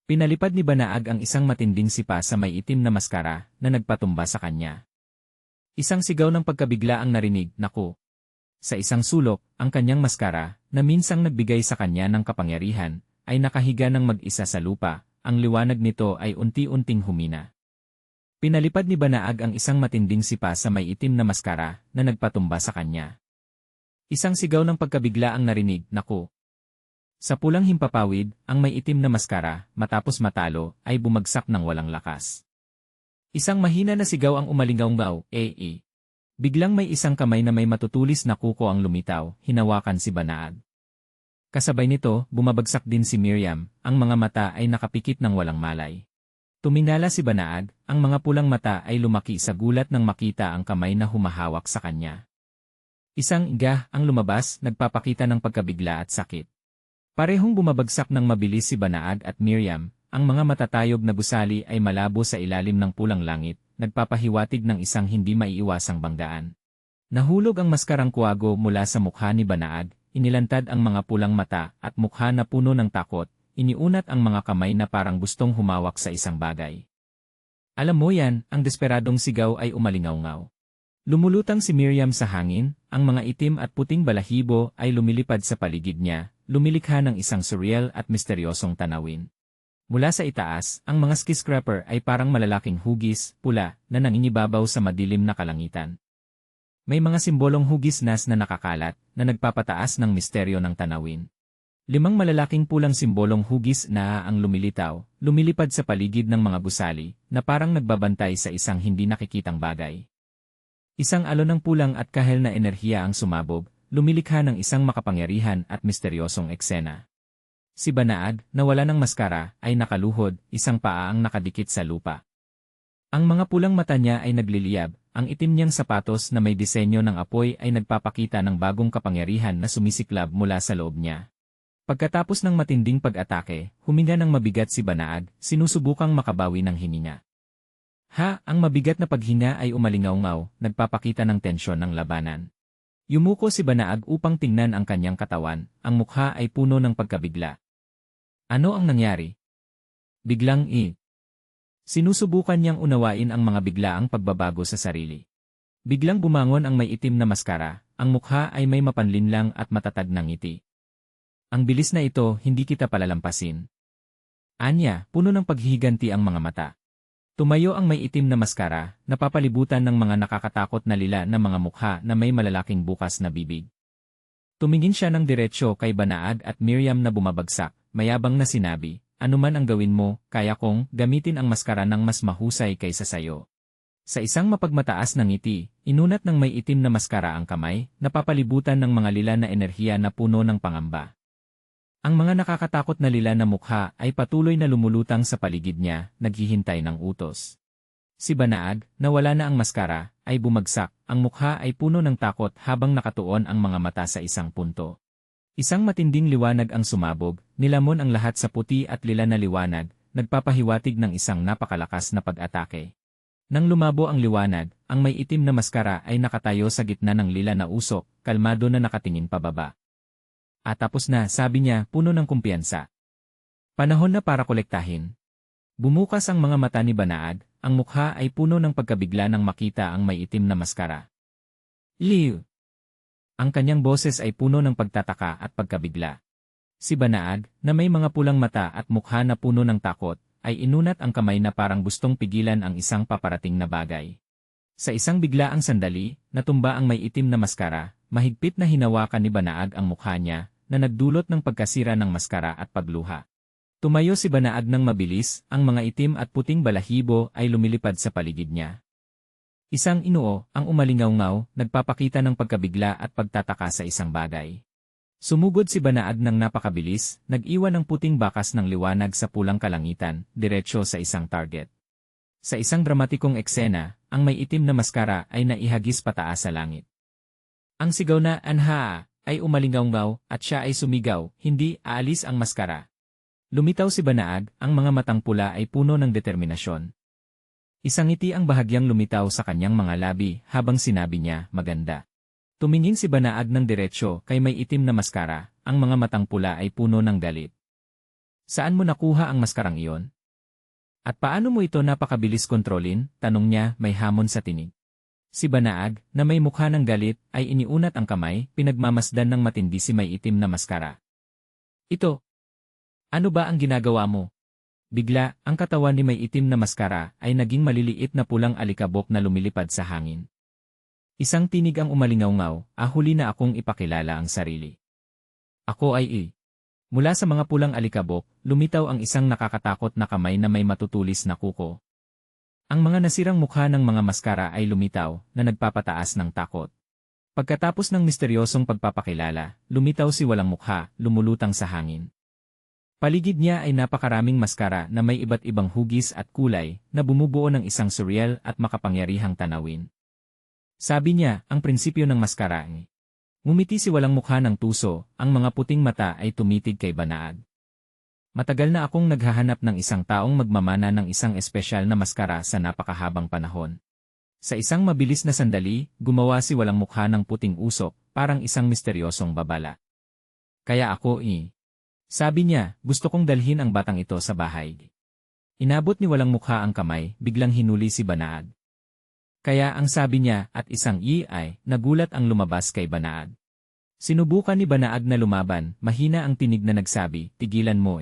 Pinalipad ni Banaag ang isang matinding sipa sa may itim na maskara, na nagpatumba sa kanya. Isang sigaw ng pagkabigla ang narinig, naku. Sa isang sulok, ang kanyang maskara, na minsang nagbigay sa kanya ng kapangyarihan, ay nakahiga ng mag-isa sa lupa, ang liwanag nito ay unti-unting humina. Pinalipad ni Banaag ang isang matinding sipa sa may itim na maskara, na nagpatumba sa kanya. Isang sigaw ng pagkabigla ang narinig, naku. Sa pulang himpapawid, ang may itim na maskara, matapos matalo, ay bumagsak ng walang lakas. Isang mahina na sigaw ang umalingaw-ngaw, ee. Biglang may isang kamay na may matutulis na kuko ang lumitaw, hinawakan si Banaag. Kasabay nito, bumabagsak din si Miriam, ang mga mata ay nakapikit ng walang malay. Tuminala si Banaag, ang mga pulang mata ay lumaki sa gulat nang makita ang kamay na humahawak sa kanya. Isang iga ang lumabas, nagpapakita ng pagkabigla at sakit. Parehong bumabagsak ng mabilis si Banaag at Miriam, ang mga matatayog na gusali ay malabo sa ilalim ng pulang langit, nagpapahiwatig ng isang hindi maiiwasang banggaan. Nahulog ang maskarang kuwago mula sa mukha ni Banaag, inilantad ang mga pulang mata at mukha na puno ng takot. Iniunat ang mga kamay na parang gustong humawak sa isang bagay. Alam mo yan, ang desperadong sigaw ay umalingaw-ngaw. Lumulutang si Miriam sa hangin, ang mga itim at puting balahibo ay lumilipad sa paligid niya, lumilikha ng isang surreal at misteryosong tanawin. Mula sa itaas, ang mga skyscraper ay parang malalaking hugis, pula, na nangingibabaw sa madilim na kalangitan. May mga simbolong hugisnas na nakakalat, na nagpapataas ng misteryo ng tanawin. 5 malalaking pulang simbolong hugis na ang lumilitaw, lumilipad sa paligid ng mga gusali, na parang nagbabantay sa isang hindi nakikitang bagay. Isang alon ng pulang at kahel na enerhiya ang sumabog, lumilikha ng isang makapangyarihan at misteryosong eksena. Si Banaag, na wala ng maskara, ay nakaluhod, isang paa ang nakadikit sa lupa. Ang mga pulang mata niya ay nagliliyab, ang itim niyang sapatos na may disenyo ng apoy ay nagpapakita ng bagong kapangyarihan na sumisiklab mula sa loob niya. Pagkatapos ng matinding pag-atake, huminga ng mabigat si Banaag, sinusubukang makabawi ng hininga. Ang mabigat na paghinga ay umalingaw-ngaw, nagpapakita ng tensyon ng labanan. Yumuko si Banaag upang tingnan ang kanyang katawan, ang mukha ay puno ng pagkabigla. Ano ang nangyari? Biglang sinusubukan niyang unawain ang mga biglaang pagbabago sa sarili. Biglang bumangon ang may itim na maskara, ang mukha ay may mapanlinlang at matatag na ngiti. Ang bilis na ito, hindi kita palalampasin. Anya, puno ng paghihiganti ang mga mata. Tumayo ang may itim na maskara, napapalibutan ng mga nakakatakot na lila na mga mukha na may malalaking bukas na bibig. Tumingin siya ng diretsyo kay Banaag at Miriam na bumabagsak, mayabang na sinabi, anuman ang gawin mo, kaya kong gamitin ang maskara ng mas mahusay kaysa sayo. Sa isang mapagmataas na ngiti, inunat ng may itim na maskara ang kamay, napapalibutan ng mga lila na enerhiya na puno ng pangamba. Ang mga nakakatakot na lila na mukha ay patuloy na lumulutang sa paligid niya, naghihintay ng utos. Si Banaag, na wala na ang maskara, ay bumagsak, ang mukha ay puno ng takot habang nakatuon ang mga mata sa isang punto. Isang matinding liwanag ang sumabog, nilamon ang lahat sa puti at lila na liwanag, nagpapahiwatig ng isang napakalakas na pag-atake. Nang lumabo ang liwanag, ang may itim na maskara ay nakatayo sa gitna ng lila na usok, kalmado na nakatingin pababa. Tapos na, sabi niya, puno ng kumpiyansa. Panahon na para kolektahin. Bumukas ang mga mata ni Banaag, ang mukha ay puno ng pagkabigla nang makita ang may itim na maskara. Liu! Ang kanyang boses ay puno ng pagtataka at pagkabigla. Si Banaag, na may mga pulang mata at mukha na puno ng takot, ay inunat ang kamay na parang gustong pigilan ang isang paparating na bagay. Sa isang biglaang sandali, natumba ang may itim na maskara, mahigpit na hinawakan ni Banaag ang mukha niya, na nagdulot ng pagkasira ng maskara at pagluha. Tumayo si Banaag ng mabilis, ang mga itim at puting balahibo ay lumilipad sa paligid niya. Isang inuo, ang umalingaw-ngaw, nagpapakita ng pagkabigla at pagtataka sa isang bagay. Sumugod si Banaag ng napakabilis, nag-iwan ng puting bakas ng liwanag sa pulang kalangitan, diretsyo sa isang target. Sa isang dramatikong eksena, ang may itim na maskara ay naihagis pataas sa langit. Ang sigaw na "Anha!" ay umalingaw-ngaw at siya ay sumigaw, hindi aalis ang maskara. Lumitaw si Banaag, ang mga matang pula ay puno ng determinasyon. Isang ngiti ang bahagyang lumitaw sa kanyang mga labi habang sinabi niya, "Maganda." Tumingin si Banaag ng diretsyo kay may itim na maskara, ang mga matang pula ay puno ng galit. "Saan mo nakuha ang maskarang iyon? At paano mo ito napakabilis kontrolin?" tanong niya, may hamon sa tinig. Si Banaag, na may mukha ng galit, ay iniunat ang kamay, pinagmamasdan ng matindi si may itim na maskara. "Ito. Ano ba ang ginagawa mo?" Bigla, ang katawan ni may itim na maskara ay naging maliliit na pulang alikabok na lumilipad sa hangin. Isang tinig ang umalingaw-ngaw, huli na akong ipakilala ang sarili. Ako ay Mula sa mga pulang alikabok, lumitaw ang isang nakakatakot na kamay na may matutulis na kuko. Ang mga nasirang mukha ng mga maskara ay lumitaw, na nagpapataas ng takot. Pagkatapos ng misteryosong pagpapakilala, lumitaw si walang mukha, lumulutang sa hangin. Paligid niya ay napakaraming maskara na may iba't ibang hugis at kulay, na bumubuo ng isang surreal at makapangyarihang tanawin. Sabi niya, ang prinsipyo ng maskara ay. Ngumiti si walang mukha ng tuso, ang mga puting mata ay tumitig kay Banaag. "Matagal na akong naghahanap ng isang taong magmamana ng isang espesyal na maskara sa napakahabang panahon." Sa isang mabilis na sandali, gumawa si walang mukha ng puting usok, parang isang misteryosong babala. "Kaya ako Sabi niya, "Gusto kong dalhin ang batang ito sa bahay." Inabot ni walang mukha ang kamay, biglang hinuli si Banaag. Kaya ang sabi niya at isang ay, nagulat ang lumabas kay Banaag. Sinubukan ni Banaag na lumaban, mahina ang tinig na nagsabi, "Tigilan mo."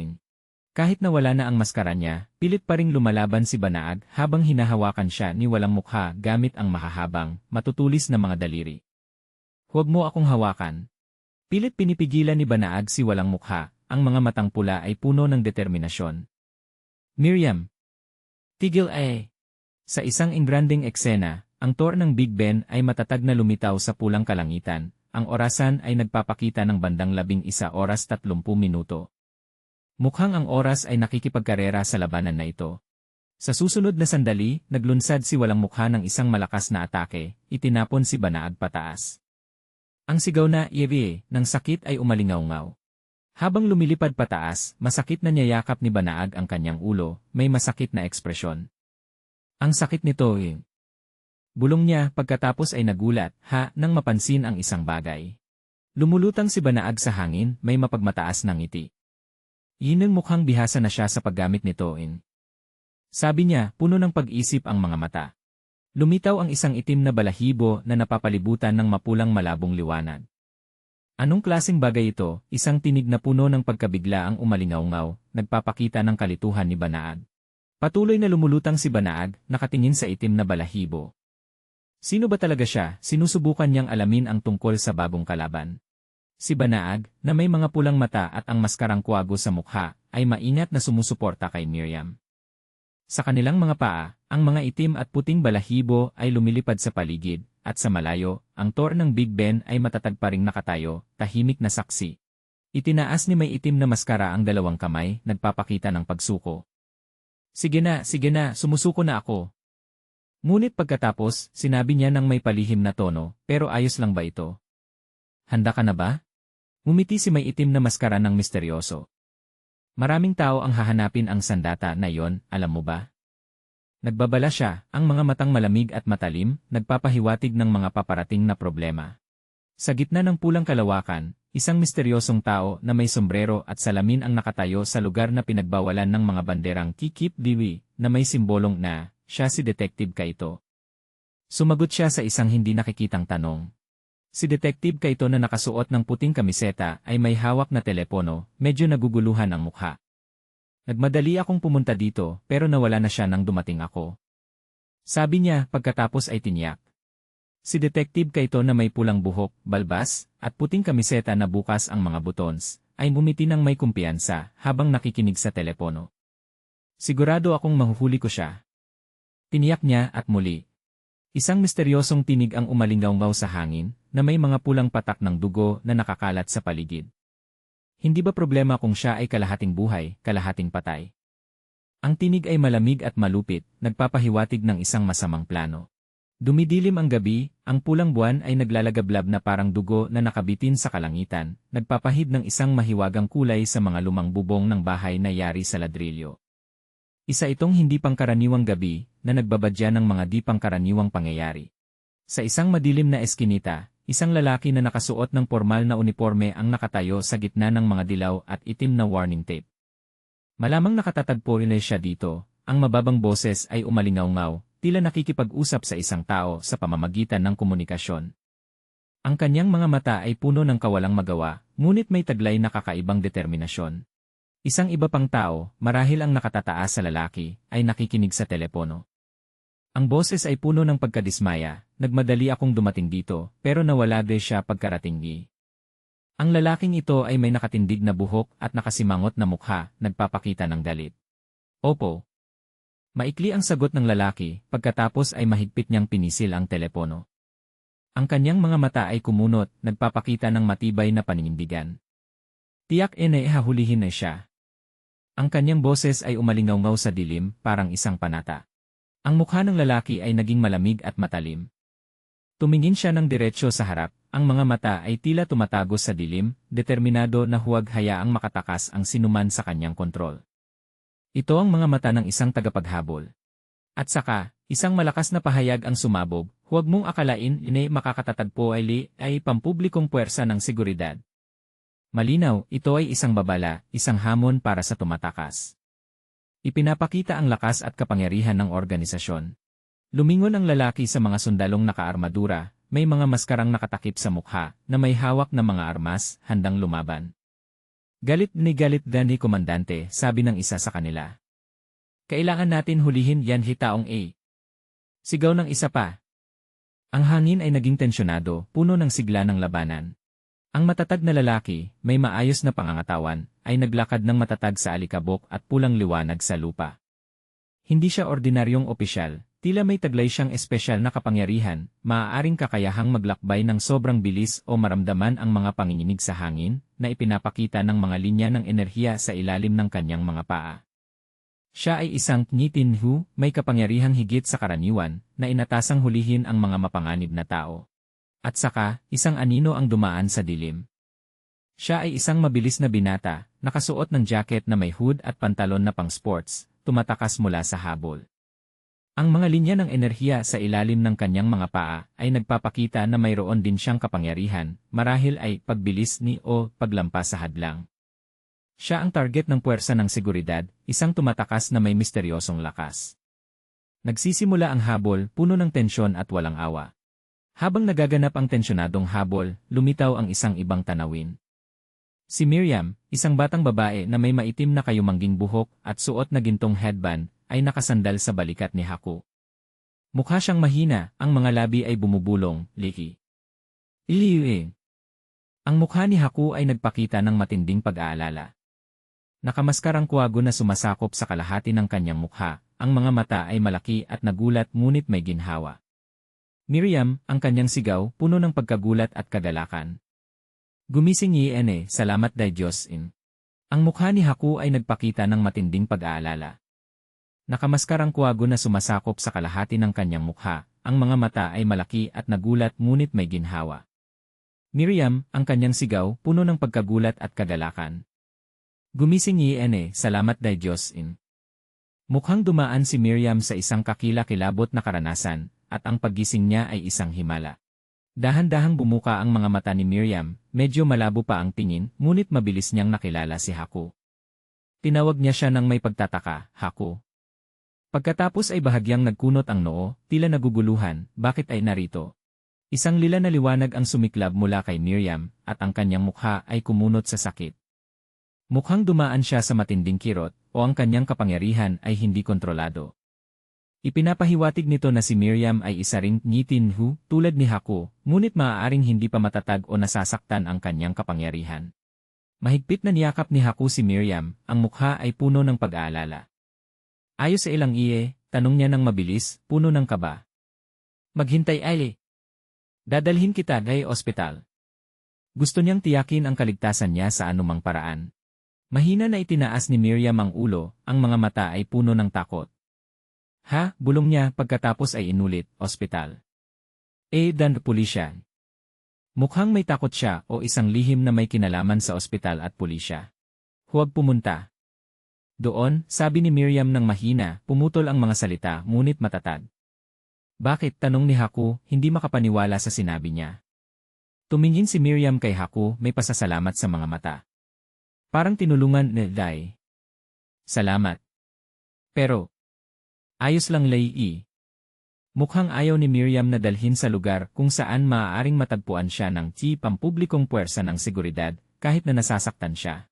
Kahit na wala na ang maskara niya, pilit pa ring lumalaban si Banaag habang hinahawakan siya ni walang mukha gamit ang mahahabang, matutulis na mga daliri. "Huwag mo akong hawakan." Pilit pinipigilan ni Banaag si walang mukha, ang mga matang pula ay puno ng determinasyon. "Miriam! Tigil!" Sa isang engranding eksena, ang tor ng Big Ben ay matatag na lumitaw sa pulang kalangitan, ang orasan ay nagpapakita ng bandang 11:30. Mukhang ang oras ay nakikipagkarera sa labanan na ito. Sa susunod na sandali, naglunsad si walang mukha ng isang malakas na atake, itinapon si Banaag pataas. Ang sigaw na ng sakit ay umalingaw-ngaw. Habang lumilipad pataas, masakit na niyayakap ni Banaag ang kanyang ulo, may masakit na ekspresyon. "Ang sakit nito." Bulong niya pagkatapos ay nagulat, nang mapansin ang isang bagay. Lumulutang si Banaag sa hangin, may mapagmataas na ngiti. Yinang mukhang bihasa na siya sa paggamit nito. Sabi niya, puno ng pag-isip ang mga mata. Lumitaw ang isang itim na balahibo na napapalibutan ng mapulang malabong liwanag. Anong klaseng bagay ito? Isang tinig na puno ng pagkabigla ang umalingaw-ngaw, nagpapakita ng kalituhan ni Banaag. Patuloy na lumulutang si Banaag, nakatingin sa itim na balahibo. Sino ba talaga siya? Sinusubukan niyang alamin ang tungkol sa bagong kalaban. Si Banaag, na may mga pulang mata at ang maskarang kuwago sa mukha, ay maingat na sumusuporta kay Miriam. Sa kanilang mga paa, ang mga itim at puting balahibo ay lumilipad sa paligid, at sa malayo, ang tor ng Big Ben ay matatag pa ring nakatayo, tahimik na saksi. Itinaas ni may itim na maskara ang dalawang kamay, nagpapakita ng pagsuko. Sige na, sumusuko na ako." Ngunit pagkatapos, sinabi niya ng may palihim na tono, "Pero ayos lang ba ito? Handa ka na ba?" Ngumiti si may itim na maskara ng misteryoso. "Maraming tao ang hahanapin ang sandata na yon, alam mo ba?" Nagbabala siya, ang mga matang malamig at matalim, nagpapahiwatig ng mga paparating na problema. Sa gitna ng pulang kalawakan, isang misteryosong tao na may sombrero at salamin ang nakatayo sa lugar na pinagbawalan ng mga banderang Kikip Diwi, na may simbolong na, siya si Detective Kaito. Sumagot siya sa isang hindi nakikitang tanong. Si Detective Kaito na nakasuot ng puting kamiseta ay may hawak na telepono, medyo naguguluhan ang mukha. "Nagmadali akong pumunta dito pero nawala na siya nang dumating ako." Sabi niya pagkatapos ay tiniyak. Si Detective Kaito na may pulang buhok, balbas, at puting kamiseta na bukas ang mga buttons, ay bumiti ng may kumpiyansa habang nakikinig sa telepono. "Sigurado akong mahuhuli ko siya." Tiniyak niya at muli. Isang misteryosong tinig ang umalingaw-ngaw sa hangin, na may mga pulang patak ng dugo na nakakalat sa paligid. Hindi ba problema kung siya ay kalahating buhay, kalahating patay? Ang tinig ay malamig at malupit, nagpapahiwatig ng isang masamang plano. Dumidilim ang gabi, ang pulang buwan ay naglalagablab na parang dugo na nakabitin sa kalangitan, nagpapahid ng isang mahiwagang kulay sa mga lumang bubong ng bahay na yari sa ladrilyo. Isa itong hindi pangkaraniwang gabi, na nagbabadya ng mga di pangkaraniwang pangyayari. Sa isang madilim na eskinita, isang lalaki na nakasuot ng formal na uniforme ang nakatayo sa gitna ng mga dilaw at itim na warning tape. Malamang nakatatagpo rin siya dito, ang mababang boses ay umalingaw-ngaw, tila nakikipag-usap sa isang tao sa pamamagitan ng komunikasyon. Ang kanyang mga mata ay puno ng kawalang magawa, ngunit may taglay na kakaibang determinasyon. Isang iba pang tao, marahil ang nakatataas sa lalaki, ay nakikinig sa telepono. Ang boses ay puno ng pagkadismaya, nagmadali akong dumating dito, pero nawala din siya pagkarating ni. Ang lalaking ito ay may nakatindig na buhok at nakasimangot na mukha, nagpapakita ng galit. Opo. Maikli ang sagot ng lalaki, pagkatapos ay mahigpit niyang pinisil ang telepono. Ang kanyang mga mata ay kumunot, nagpapakita ng matibay na paninindigan. Tiyak hahulihin na siya. Ang kanyang boses ay umalingaw-ngaw sa dilim, parang isang panata. Ang mukha ng lalaki ay naging malamig at matalim. Tumingin siya ng diretsyo sa harap, ang mga mata ay tila tumatagos sa dilim, determinado na huwag hayaang makatakas ang sinuman sa kanyang kontrol. Ito ang mga mata ng isang tagapaghabol. At saka, isang malakas na pahayag ang sumabog, huwag mong akalain makakatatagpo ay pampublikong puwersa ng seguridad. Malinaw, ito ay isang babala, isang hamon para sa tumatakas. Ipinapakita ang lakas at kapangyarihan ng organisasyon. Lumingon ang lalaki sa mga sundalong nakaarmadura, may mga maskarang nakatakip sa mukha, na may hawak na mga armas, handang lumaban. Galit ni komandante, sabi ng isa sa kanila. Kailangan natin hulihin yan hitaong A. Sigaw ng isa pa. Ang hangin ay naging tensyonado, puno ng sigla ng labanan. Ang matatag na lalaki, may maayos na pangangatawan, ay naglakad ng matatag sa alikabok at pulang liwanag sa lupa. Hindi siya ordinaryong opisyal, tila may taglay siyang espesyal na kapangyarihan, maaaring kakayahang maglakbay ng sobrang bilis o maramdaman ang mga panginginig sa hangin, na ipinapakita ng mga linya ng enerhiya sa ilalim ng kanyang mga paa. Siya ay isang Nitinhu, may kapangyarihang higit sa karaniwan, na inatasang hulihin ang mga mapanganib na tao. At saka, isang anino ang dumaan sa dilim. Siya ay isang mabilis na binata, nakasuot ng jacket na may hood at pantalon na pang sports, tumatakas mula sa habol. Ang mga linya ng enerhiya sa ilalim ng kanyang mga paa ay nagpapakita na mayroon din siyang kapangyarihan, marahil ay pagbilis ni o paglampas sa hadlang. Siya ang target ng puwersa ng seguridad, isang tumatakas na may misteryosong lakas. Nagsisimula ang habol, puno ng tensyon at walang awa. Habang nagaganap ang tensyonadong habol, lumitaw ang isang ibang tanawin. Si Miriam, isang batang babae na may maitim na kayumangging buhok at suot na gintong headband, ay nakasandal sa balikat ni Haku. Mukha siyang mahina, ang mga labi ay bumubulong, liki. Iliuing. Ang mukha ni Haku ay nagpakita ng matinding pag-aalala. Nakamaskarang kuwago na sumasakop sa kalahati ng kanyang mukha, ang mga mata ay malaki at nagulat ngunit may ginhawa. Miriam, ang kanyang sigaw, puno ng pagkagulat at kagalakan. Gumising salamat Diyos in. Ang mukha ni Haku ay nagpakita ng matinding pag-aalala. Nakamaskarang kuwago na sumasakop sa kalahati ng kanyang mukha, ang mga mata ay malaki at nagulat ngunit may ginhawa. Miriam, ang kanyang sigaw, puno ng pagkagulat at kagalakan. Gumising salamat Diyos in. Mukhang dumaan si Miriam sa isang kakila-kilabot na karanasan, at ang paggising niya ay isang himala. Dahan-dahang bumuka ang mga mata ni Miriam, medyo malabo pa ang tingin, ngunit mabilis niyang nakilala si Haku. Tinawag niya siya ng may pagtataka, Haku. Pagkatapos ay bahagyang nagkunot ang noo, tila naguguluhan, bakit ay narito? Isang lila na liwanag ang sumiklab mula kay Miriam, at ang kanyang mukha ay kumunot sa sakit. Mukhang dumaan siya sa matinding kirot, o ang kanyang kapangyarihan ay hindi kontrolado. Ipinapahiwatig nito na si Miriam ay isa ring Nitinhu, tulad ni Haku, ngunit maaaring hindi pa matatag o nasasaktan ang kanyang kapangyarihan. Mahigpit na niyakap ni Haku si Miriam, ang mukha ay puno ng pag-aalala. Ayos sa ilang tanong niya ng mabilis, puno ng kaba. Maghintay ay. Dadalhin kita kay ospital. Gusto niyang tiyakin ang kaligtasan niya sa anumang paraan. Mahina na itinaas ni Miriam ang ulo, ang mga mata ay puno ng takot. Ha, bulong niya pagkatapos ay inulit, ospital. Dan pulisya. Mukhang may takot siya o isang lihim na may kinalaman sa ospital at pulisya. Huwag pumunta. Doon, sabi ni Miriam ng mahina, pumutol ang mga salita ngunit matatag. Bakit, tanong ni Haku, hindi makapaniwala sa sinabi niya. Tumingin si Miriam kay Haku, may pasasalamat sa mga mata. Parang tinulungan ni Dai. Salamat. Pero, ayos lang Lei. Mukhang ayaw ni Miriam na dalhin sa lugar kung saan maaaring matagpuan siya ng pampublikong puwersa ng seguridad kahit na nasasaktan siya.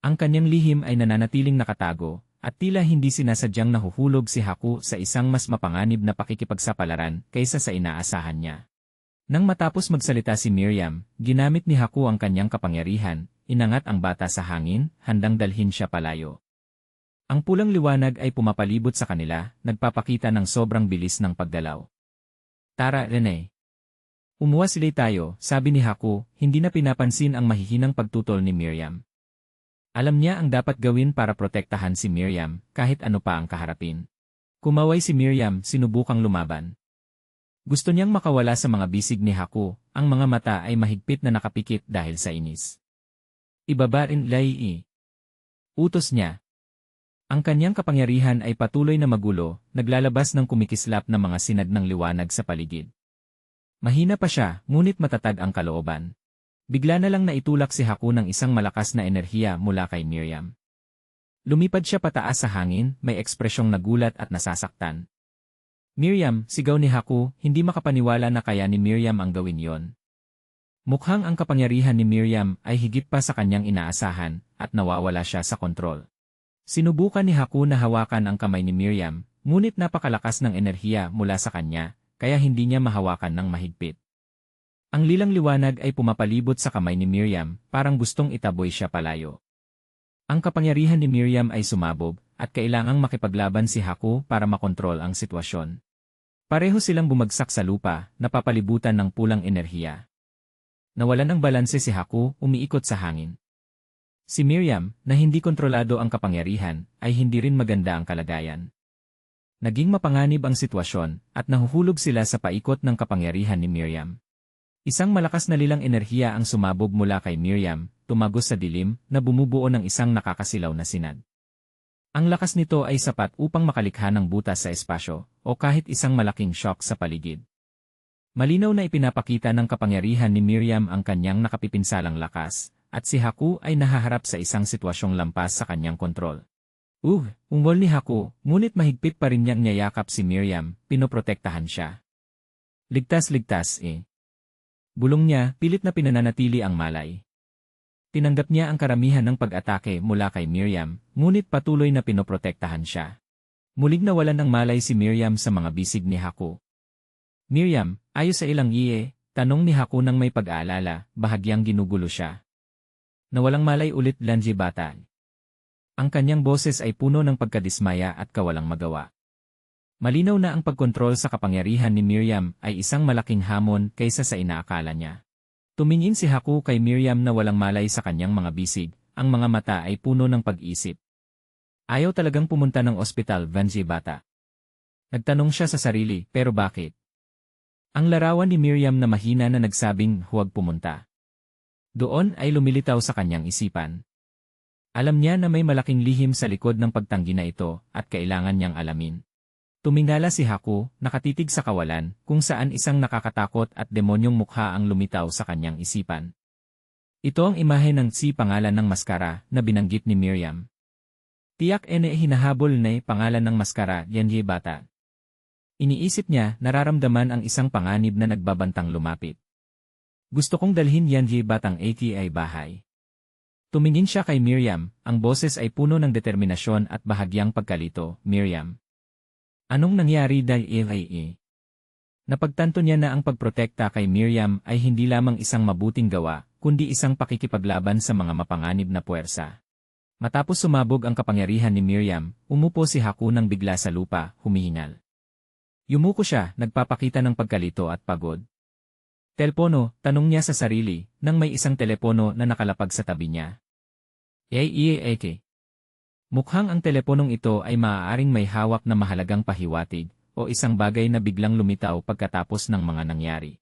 Ang kanyang lihim ay nananatiling nakatago at tila hindi sinasadyang nahuhulog si Haku sa isang mas mapanganib na pakikipagsapalaran kaysa sa inaasahan niya. Nang matapos magsalita si Miriam, ginamit ni Haku ang kanyang kapangyarihan, inangat ang bata sa hangin, handang dalhin siya palayo. Ang pulang liwanag ay pumapalibot sa kanila, nagpapakita ng sobrang bilis ng pagdalaw. Tara, Rene. Umuwasilay tayo, sabi ni Haku, hindi na pinapansin ang mahihinang pagtutol ni Miriam. Alam niya ang dapat gawin para protektahan si Miriam, kahit ano pa ang kaharapin. Kumaway si Miriam, sinubukang lumaban. Gusto niyang makawala sa mga bisig ni Haku, ang mga mata ay mahigpit na nakapikit dahil sa inis. Ibaba rin, Lai. Utos niya. Ang kanyang kapangyarihan ay patuloy na magulo, naglalabas ng kumikislap na mga sinag ng liwanag sa paligid. Mahina pa siya, ngunit matatag ang kalooban. Bigla na lang naitulak si Haku ng isang malakas na enerhiya mula kay Miriam. Lumipad siya pataas sa hangin, may ekspresyong nagulat at nasasaktan. Miriam, sigaw ni Haku, hindi makapaniwala na kaya ni Miriam ang gawin yon. Mukhang ang kapangyarihan ni Miriam ay higit pa sa kanyang inaasahan, at nawawala siya sa kontrol. Sinubukan ni Haku na hawakan ang kamay ni Miriam, ngunit napakalakas ng enerhiya mula sa kanya, kaya hindi niya mahawakan ng mahigpit. Ang lilang liwanag ay pumapalibot sa kamay ni Miriam, parang gustong itaboy siya palayo. Ang kapangyarihan ni Miriam ay sumabog, at kailangang makipaglaban si Haku para makontrol ang sitwasyon. Pareho silang bumagsak sa lupa, napapalibutan ng pulang enerhiya. Nawalan ng balanse si Haku, umiikot sa hangin. Si Miriam, na hindi kontrolado ang kapangyarihan, ay hindi rin maganda ang kalagayan. Naging mapanganib ang sitwasyon, at nahuhulog sila sa paikot ng kapangyarihan ni Miriam. Isang malakas na lilang enerhiya ang sumabog mula kay Miriam, tumagos sa dilim, na bumubuo ng isang nakakasilaw na sinag. Ang lakas nito ay sapat upang makalikha ng butas sa espasyo, o kahit isang malaking shock sa paligid. Malinaw na ipinapakita ng kapangyarihan ni Miriam ang kanyang nakapipinsalang lakas, at si Haku ay nahaharap sa isang sitwasyong lampas sa kanyang kontrol. Ungol ni Haku, ngunit mahigpit pa rin niyang niyayakap si Miriam, pinoprotektahan siya. Ligtas, Bulong niya, pilit na pinananatili ang malay. Tinanggap niya ang karamihan ng pag-atake mula kay Miriam, ngunit patuloy na pinoprotektahan siya. Muling nawalan ng malay si Miriam sa mga bisig ni Haku. Miriam, ayos sa ilang tanong ni Haku nang may pag-aalala, bahagyang ginugulo siya. Nawalang malay ulit Lanji bata. Ang kanyang boses ay puno ng pagkadismaya at kawalang magawa. Malinaw na ang pagkontrol sa kapangyarihan ni Miriam ay isang malaking hamon kaysa sa inaakala niya. Tumingin si Haku kay Miriam na walang malay sa kanyang mga bisig, ang mga mata ay puno ng pag-isip. Ayaw talagang pumunta ng ospital, Vanji bata. Nagtanong siya sa sarili, pero bakit? Ang larawan ni Miriam na mahina na nagsabing huwag pumunta. Doon ay lumilitaw sa kanyang isipan. Alam niya na may malaking lihim sa likod ng pagtanggi na ito at kailangan niyang alamin. Tumingala si Haku, nakatitig sa kawalan, kung saan isang nakakatakot at demonyong mukha ang lumitaw sa kanyang isipan. Ito ang imahe ng pangalan ng maskara na binanggit ni Miriam. Tiyak hinahabol na pangalan ng maskara, Yanji bata. Iniisip niya, nararamdaman ang isang panganib na nagbabantang lumapit. Gusto kong dalhin Yanji batang ATI bahay. Tumingin siya kay Miriam, ang boses ay puno ng determinasyon at bahagyang pagkalito, Miriam. Anong nangyari dahil Napagtanto niya na ang pagprotekta kay Miriam ay hindi lamang isang mabuting gawa, kundi isang pakikipaglaban sa mga mapanganib na puwersa. Matapos sumabog ang kapangyarihan ni Miriam, umupo si Haku nang bigla sa lupa, humihingal. Yumuko siya, nagpapakita ng pagkalito at pagod. Telepono, tanong niya sa sarili, nang may isang telepono na nakalapag sa tabi niya. Eke. Mukhang ang teleponong ito ay maaaring may hawak na mahalagang pahiwatig, o isang bagay na biglang lumitaw pagkatapos ng mga nangyari.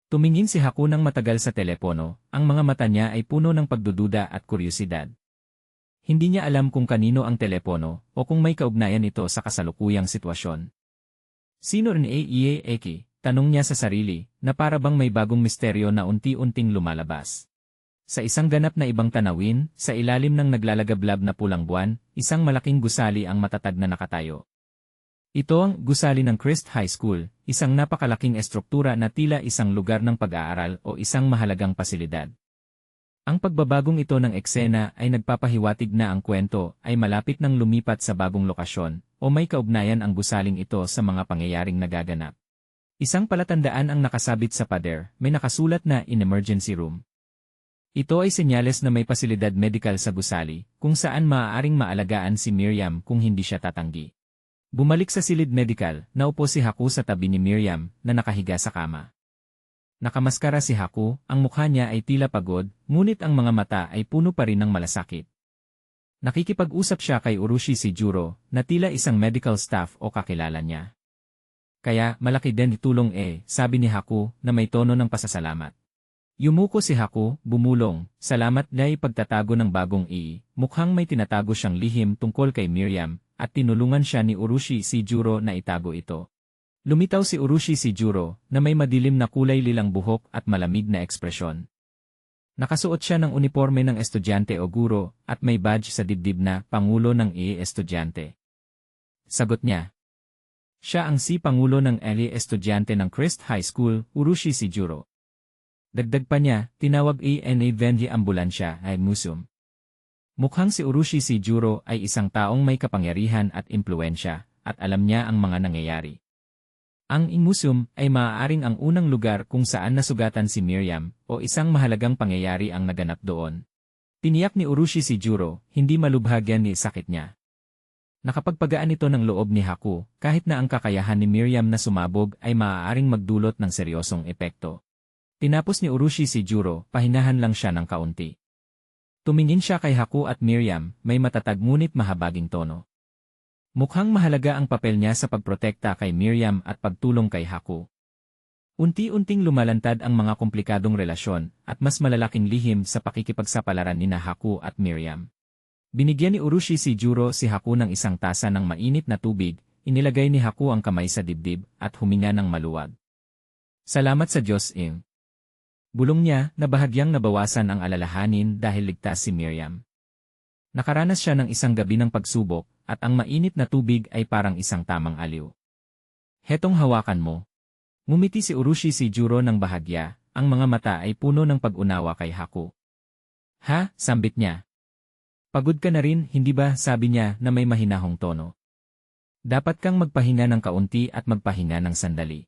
Tumingin si Haku ng matagal sa telepono, ang mga mata niya ay puno ng pagdududa at kuryosidad. Hindi niya alam kung kanino ang telepono, o kung may kaugnayan ito sa kasalukuyang sitwasyon. Sino rin Eke? Tanong niya sa sarili, na para bang may bagong misteryo na unti-unting lumalabas. Sa isang ganap na ibang tanawin, sa ilalim ng naglalagablab na pulang buwan, isang malaking gusali ang matatag na nakatayo. Ito ang gusali ng Christ High School, isang napakalaking estruktura na tila isang lugar ng pag-aaral o isang mahalagang pasilidad. Ang pagbabagong ito ng eksena ay nagpapahiwatig na ang kwento ay malapit ng lumipat sa bagong lokasyon o may kaugnayan ang gusaling ito sa mga pangyayaring nagaganap. Isang palatandaan ang nakasabit sa pader, may nakasulat na in emergency room. Ito ay senyales na may pasilidad medikal sa gusali, kung saan maaaring maalagaan si Miriam kung hindi siya tatanggi. Bumalik sa silid medikal, naupo si Haku sa tabi ni Miriam na nakahiga sa kama. Nakamaskara si Haku, ang mukha niya ay tila pagod, ngunit ang mga mata ay puno pa rin ng malasakit. Nakikipag-usap siya kay Urushi Shijuro, na tila isang medical staff o kakilala niya. Kaya, malaki din itulong sabi ni Haku na may tono ng pasasalamat. Yumuko si Haku, bumulong, salamat dahil pagtatago ng bagong mukhang may tinatago siyang lihim tungkol kay Miriam, at tinulungan siya ni Urushi Shijuro na itago ito. Lumitaw si Urushi Shijuro, na may madilim na kulay lilang buhok at malamig na ekspresyon. Nakasuot siya ng uniforme ng estudyante o guro, at may badge sa dibdib na Pangulo ng estudyante. Sagot niya. Siya ang Pangulo ng estudyante ng Christ High School, Urushi Shijuro. Dagdag pa niya, tinawag Venji ambulansya ay musum. Mukhang si Urushi Shijuro ay isang taong may kapangyarihan at impluensya, at alam niya ang mga nangyayari. Ang musum ay maaaring ang unang lugar kung saan nasugatan si Miriam, o isang mahalagang pangyayari ang naganap doon. Tiniyak ni Urushi Shijuro, hindi malubhagyan ni sakit niya. Nakapagpagaan ito ng loob ni Haku, kahit na ang kakayahan ni Miriam na sumabog ay maaaring magdulot ng seryosong epekto. Tinapos ni Urushi Shijuro, pahinahan lang siya ng kaunti. Tumingin siya kay Haku at Miriam, may matatag ngunit mahabaging tono. Mukhang mahalaga ang papel niya sa pagprotekta kay Miriam at pagtulong kay Haku. Unti-unting lumalantad ang mga komplikadong relasyon at mas malalaking lihim sa pakikipagsapalaran ni Haku at Miriam. Binigyan ni Urushi Shijuro si Haku ng isang tasa ng mainit na tubig, inilagay ni Haku ang kamay sa dibdib at huminga ng maluwag. Salamat sa Diyos, Bulong niya na bahagyang nabawasan ang alalahanin dahil ligtas si Miriam. Nakaranas siya ng isang gabi ng pagsubok, at ang mainit na tubig ay parang isang tamang aliw. Hetong hawakan mo. Ngumiti si Urushi Shijuro ng bahagya, ang mga mata ay puno ng pag-unawa kay Haku. Ha, sambit niya. Pagod ka na rin, hindi ba, sabi niya na may mahinahong tono. Dapat kang magpahinga ng kaunti at magpahinga ng sandali.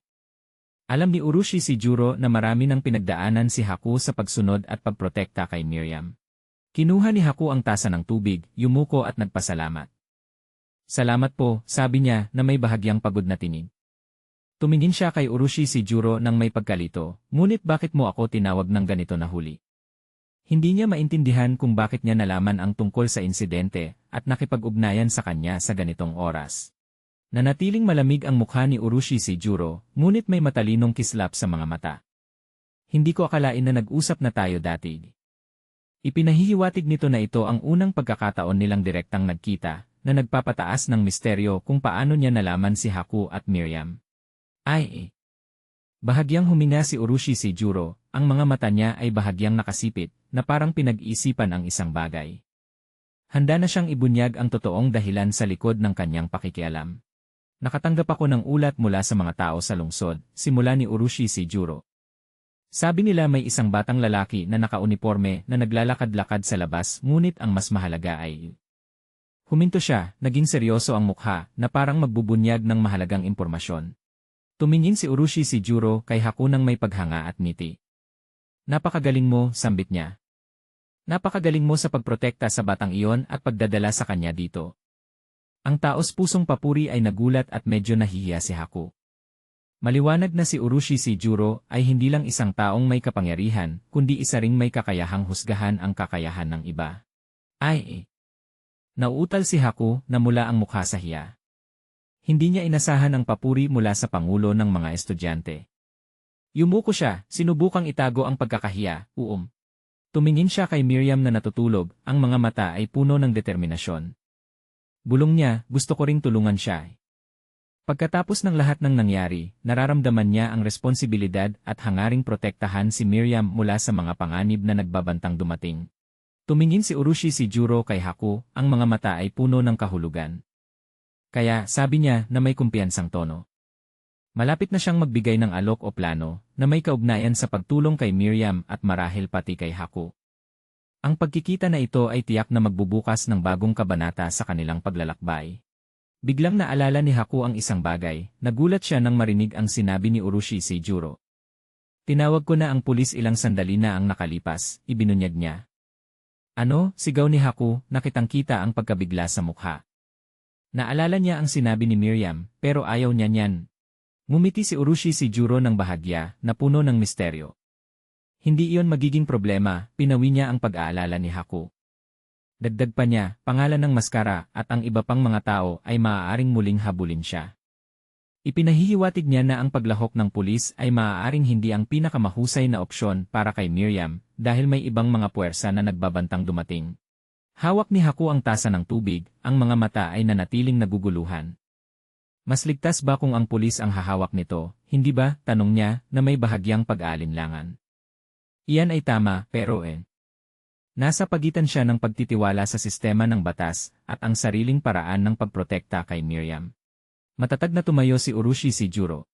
Alam ni Urushi Shijuro na marami ng pinagdaanan si Haku sa pagsunod at pagprotekta kay Miriam. Kinuha ni Haku ang tasa ng tubig, yumuko at nagpasalamat. Salamat po, sabi niya na may bahagyang pagod na tingin. Tumingin siya kay Urushi Shijuro nang may pagkalito, ngunit bakit mo ako tinawag ng ganito na huli? Hindi niya maintindihan kung bakit niya nalaman ang tungkol sa insidente at nakipag-ugnayan sa kanya sa ganitong oras. Nanatiling malamig ang mukha ni Urushi Shijuro, ngunit may matalinong kislap sa mga mata. Hindi ko akalain na nag-usap na tayo dati. Ipinahihiwatig nito na ito ang unang pagkakataon nilang direktang nagkita, na nagpapataas ng misteryo kung paano niya nalaman si Haku at Miriam. Bahagyang huminga si Urushi Shijuro, ang mga mata niya ay bahagyang nakasipit, na parang pinag-iisipan ang isang bagay. Handa na siyang ibunyag ang totoong dahilan sa likod ng kanyang pakikialam. Nakatanggap ako ng ulat mula sa mga tao sa lungsod, simula ni Urushi Shijuro. Sabi nila may isang batang lalaki na nakauniporme na naglalakad-lakad sa labas, ngunit ang mas mahalaga ay... Huminto siya, naging seryoso ang mukha, na parang magbubunyag ng mahalagang impormasyon. Tumingin si Urushi Shijuro kay Haku ng may paghanga at ngiti. Napakagaling mo, sambit niya. Napakagaling mo sa pagprotekta sa batang iyon at pagdadala sa kanya dito. Ang taos pusong papuri ay nagulat at medyo nahihiya si Haku. Maliwanag na si Urushi Shijuro ay hindi lang isang taong may kapangyarihan, kundi isa ring may kakayahang husgahan ang kakayahan ng iba. Nauutal si Haku na mula ang mukha sa hiya. Hindi niya inasahan ang papuri mula sa pangulo ng mga estudyante. Yumuko siya, sinubukang itago ang pagkakahiya, Tumingin siya kay Miriam na natutulog, ang mga mata ay puno ng determinasyon. Bulong niya, gusto ko ring tulungan siya. Pagkatapos ng lahat ng nangyari, nararamdaman niya ang responsibilidad at hangaring protektahan si Miriam mula sa mga panganib na nagbabantang dumating. Tumingin si Urushi Shijuro kay Haku, ang mga mata ay puno ng kahulugan. Kaya, sabi niya na may kumpiyansang tono. Malapit na siyang magbigay ng alok o plano na may kaugnayan sa pagtulong kay Miriam at marahil pati kay Haku. Ang pagkikita na ito ay tiyak na magbubukas ng bagong kabanata sa kanilang paglalakbay. Biglang naalala ni Haku ang isang bagay, nagulat siya nang marinig ang sinabi ni Urushi Shijuro. Tinawag ko na ang pulis ilang sandali na ang nakalipas, ibinunyag niya. Ano, sigaw ni Haku, nakitang-kita ang pagkabigla sa mukha. Naalala niya ang sinabi ni Miriam, pero ayaw niya niyan. Ngumiti si Urushi Shijuro ng bahagya, na puno ng misteryo. Hindi iyon magiging problema, pinawi niya ang pag-aalala ni Haku. Dagdag pa niya, pangalan ng maskara at ang iba pang mga tao ay maaaring muling habulin siya. Ipinahihiwatig niya na ang paglahok ng pulis ay maaaring hindi ang pinakamahusay na opsyon para kay Miriam dahil may ibang mga puwersa na nagbabantang dumating. Hawak ni Haku ang tasa ng tubig, ang mga mata ay nanatiling naguguluhan. Mas ligtas ba kung ang pulis ang hahawak nito, hindi ba, tanong niya, na may bahagyang pag-aalinlangan. Iyan ay tama, pero nasa pagitan siya ng pagtitiwala sa sistema ng batas at ang sariling paraan ng pagprotekta kay Miriam. Matatag na tumayo si Urushi Shijuro.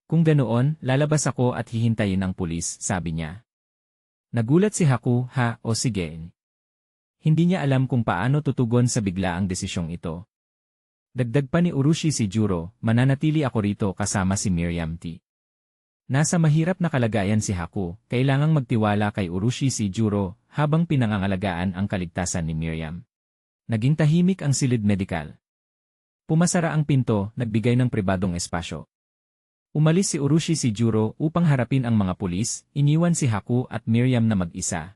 Kung ganoon, lalabas ako at hihintayin ang pulis, sabi niya. Nagulat si Haku, o sige. Hindi niya alam kung paano tutugon sa biglaang desisyong ito. Dagdag pa ni Urushi Shijuro, mananatili ako rito kasama si Miriam T. Nasa mahirap na kalagayan si Haku, kailangang magtiwala kay Urushi Shijuro habang pinangangalagaan ang kaligtasan ni Miriam. Naging tahimik ang silid medikal. Pumasara ang pinto, nagbigay ng pribadong espasyo. Umalis si Urushi Shijuro upang harapin ang mga pulis, iniwan si Haku at Miriam na mag-isa.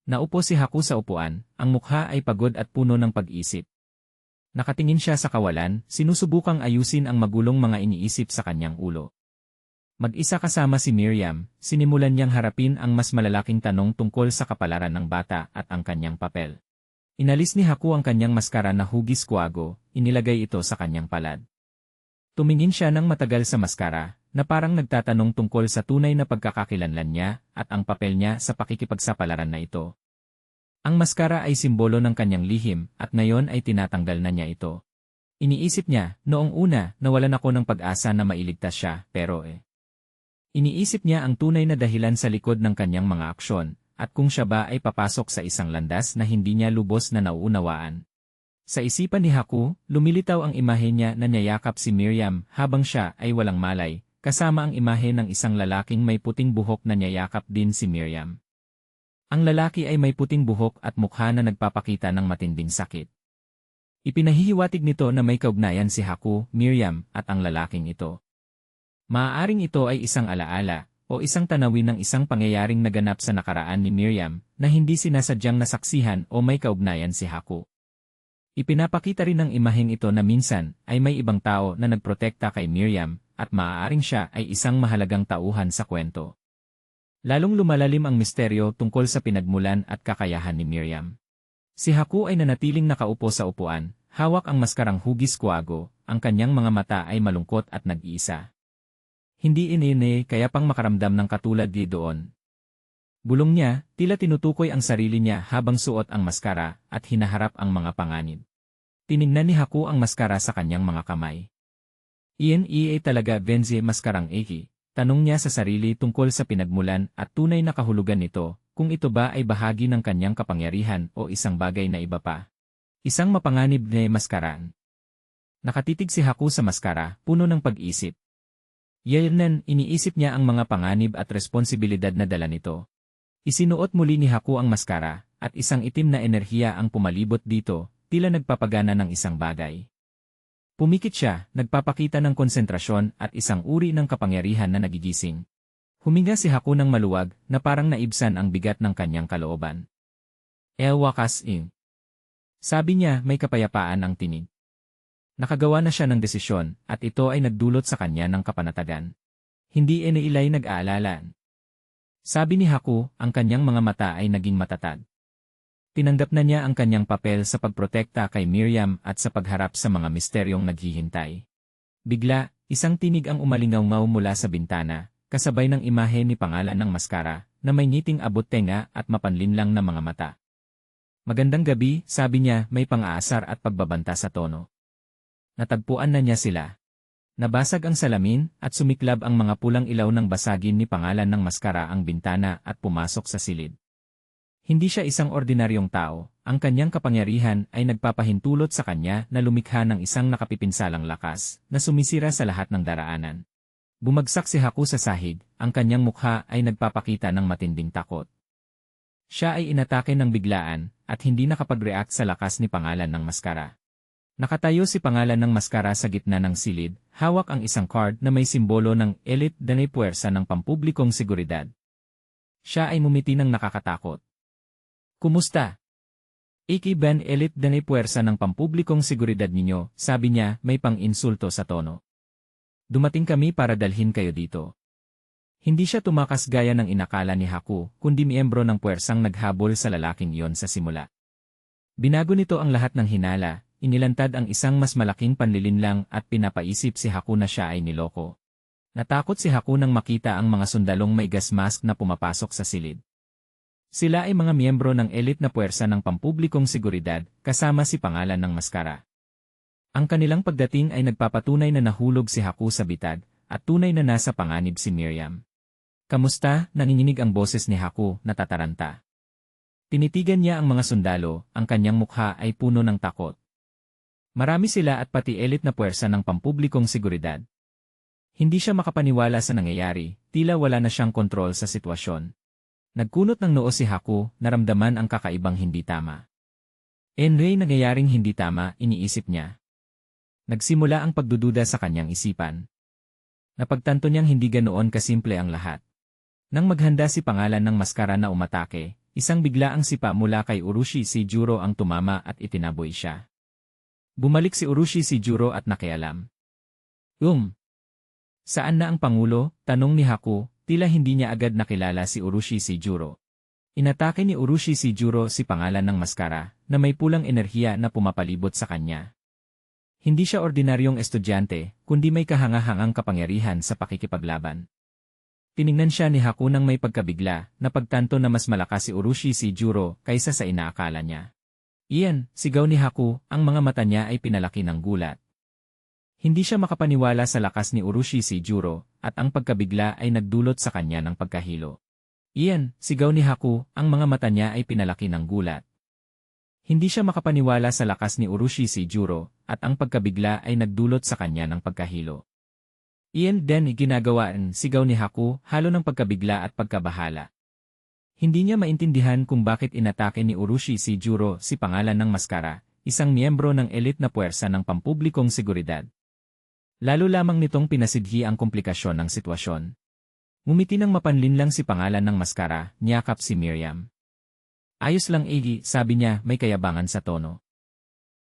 Naupo si Haku sa upuan, ang mukha ay pagod at puno ng pag-isip. Nakatingin siya sa kawalan, sinusubukang ayusin ang magulong mga iniisip sa kanyang ulo. Mag-isa kasama si Miriam, sinimulan niyang harapin ang mas malalaking tanong tungkol sa kapalaran ng bata at ang kanyang papel. Inalis ni Haku ang kanyang maskara na hugis kuwago, inilagay ito sa kanyang palad. Tumingin siya ng matagal sa maskara, na parang nagtatanong tungkol sa tunay na pagkakakilanlan niya at ang papel niya sa pakikipagsapalaran na ito. Ang maskara ay simbolo ng kanyang lihim at ngayon ay tinatanggal na niya ito. Iniisip niya, noong una, nawalan ako ng pag-asa na mailigtas siya, pero iniisip niya ang tunay na dahilan sa likod ng kanyang mga aksyon, at kung siya ba ay papasok sa isang landas na hindi niya lubos na nauunawaan. Sa isipan ni Haku, lumilitaw ang imahe niya na niyayakap si Miriam habang siya ay walang malay, kasama ang imahe ng isang lalaking may puting buhok na niyayakap din si Miriam. Ang lalaki ay may puting buhok at mukha na nagpapakita ng matinding sakit. Ipinahihiwatig nito na may kaugnayan si Haku, Miriam, at ang lalaking ito. Maaaring ito ay isang alaala, o isang tanawin ng isang pangyayaring naganap sa nakaraan ni Miriam, na hindi sinasadyang nasaksihan o may kaugnayan si Haku. Ipinapakita rin ng imaheng ito na minsan, ay may ibang tao na nagprotekta kay Miriam, at maaaring siya ay isang mahalagang tauhan sa kwento. Lalong lumalalim ang misteryo tungkol sa pinagmulan at kakayahan ni Miriam. Si Haku ay nanatiling nakaupo sa upuan, hawak ang maskarang hugis kuwago, ang kanyang mga mata ay malungkot at nag-iisa. Hindi inine kaya pang makaramdam ng katulad di doon. Bulong niya, tila tinutukoy ang sarili niya habang suot ang maskara at hinaharap ang mga panganib. Tiningnan ni Haku ang maskara sa kanyang mga kamay. Iyan talaga Benzi maskarang Eki, tanong niya sa sarili tungkol sa pinagmulan at tunay na kahulugan nito, kung ito ba ay bahagi ng kanyang kapangyarihan o isang bagay na iba pa. Isang mapanganib na maskaraan. Nakatitig si Haku sa maskara, puno ng pag-isip. Yernan, iniisip niya ang mga panganib at responsibilidad na dala nito. Isinuot muli ni Haku ang maskara, at isang itim na enerhiya ang pumalibot dito, tila nagpapagana ng isang bagay. Pumikit siya, nagpapakita ng konsentrasyon at isang uri ng kapangyarihan na nagigising. Huminga si Haku ng maluwag na parang naibsan ang bigat ng kanyang kalooban. Wakas in. Sabi niya may kapayapaan ang tinig. Nakagawa na siya ng desisyon at ito ay nagdulot sa kanya ng kapanatagan. Hindi inilay nag-aalalan. Sabi ni Haku, ang kanyang mga mata ay naging matatag. Tinanggap na niya ang kanyang papel sa pagprotekta kay Miriam at sa pagharap sa mga misteryong naghihintay. Bigla, isang tinig ang umalingaw-ngaw mula sa bintana, kasabay ng imahe ni Pangalan ng Maskara, na may ngiting abot tenga at mapanlinlang na mga mata. Magandang gabi, sabi niya, may pang-aasar at pagbabanta sa tono. Natagpuan na niya sila. Nabasag ang salamin at sumiklab ang mga pulang ilaw ng basagin ni Pangalan ng Maskara ang bintana at pumasok sa silid. Hindi siya isang ordinaryong tao, ang kanyang kapangyarihan ay nagpapahintulot sa kanya na lumikha ng isang nakapipinsalang lakas na sumisira sa lahat ng daraanan. Bumagsak si Haku sa sahig, ang kanyang mukha ay nagpapakita ng matinding takot. Siya ay inatake ng biglaan at hindi nakapag-react sa lakas ni Pangalan ng Maskara. Nakatayo si Pangalan ng Maskara sa gitna ng silid, hawak ang isang card na may simbolo ng Elite de Puwersa ng Pampublikong Seguridad. Siya ay ngumiti ng nakakatakot. Kumusta? Ben Elite de Puwersa ng Pampublikong Seguridad ninyo, sabi niya, may pang-insulto sa tono. Dumating kami para dalhin kayo dito. Hindi siya tumakas gaya ng inakala ni Haku, kundi miyembro ng puwersang naghabol sa lalaking iyon sa simula. Binago nito ang lahat ng hinala, inilantad ang isang mas malaking panlilinlang at pinapaisip si Haku na siya ay niloko. Natakot si Haku nang makita ang mga sundalong may gas mask na pumapasok sa silid. Sila ay mga miyembro ng elite na puwersa ng Pampublikong Seguridad, kasama si Pangalan ng Maskara. Ang kanilang pagdating ay nagpapatunay na nahulog si Haku sa bitag, at tunay na nasa panganib si Miriam. Kamusta? Nanginginig ang boses ni Haku, natataranta. Tinitigan niya ang mga sundalo, ang kanyang mukha ay puno ng takot. Marami sila at pati elite na puwersa ng Pampublikong Seguridad. Hindi siya makapaniwala sa nangyayari, tila wala na siyang kontrol sa sitwasyon. Nagkunot ng noo si Haku, naramdaman ang kakaibang hindi tama. Nangyayaring hindi tama, iniisip niya. Nagsimula ang pagdududa sa kanyang isipan. Napagtanto niyang hindi ganoon kasimple ang lahat. Nang maghanda si Pangalan ng Maskara na umatake, isang biglaang sipa mula kay Urushi Seijuro ang tumama at itinaboy siya. Bumalik si Urushi Seijuro at nakialam. Saan na ang Pangulo? Tanong ni Haku, tila hindi niya agad nakilala si Urushi Seijuro. Inatake ni Urushi Seijuro si Pangalan ng Maskara na may pulang enerhiya na pumapalibot sa kanya. Hindi siya ordinaryong estudyante, kundi may kahangahangang kapangyarihan sa pakikipaglaban. Tiningnan siya ni Haku nang may pagkabigla, na pagtanto na mas malakas si Urushi Seijuro kaysa sa inaakala niya. Sigaw ni Haku, ang mga mata niya ay pinalaki ng gulat. Hindi siya makapaniwala sa lakas ni Urushi Seijuro, at ang pagkabigla ay nagdulot sa kanya ng pagkahilo. Sigaw ni Haku, ang mga mata niya ay pinalaki ng gulat. Hindi siya makapaniwala sa lakas ni Urushi Seijuro, at ang pagkabigla ay nagdulot sa kanya ng pagkahilo. Sigaw ni Haku, halo ng pagkabigla at pagkabahala. Hindi niya maintindihan kung bakit inatake ni Urushi Seijuro si Pangalan ng Maskara, isang miyembro ng elite na puwersa ng Pampublikong Seguridad. Lalo lamang nitong pinasidhi ang komplikasyon ng sitwasyon. Ngumiti ng mapanlinlang si Pangalan ng Maskara, niyakap si Miriam. Ayos lang sabi niya, may kayabangan sa tono.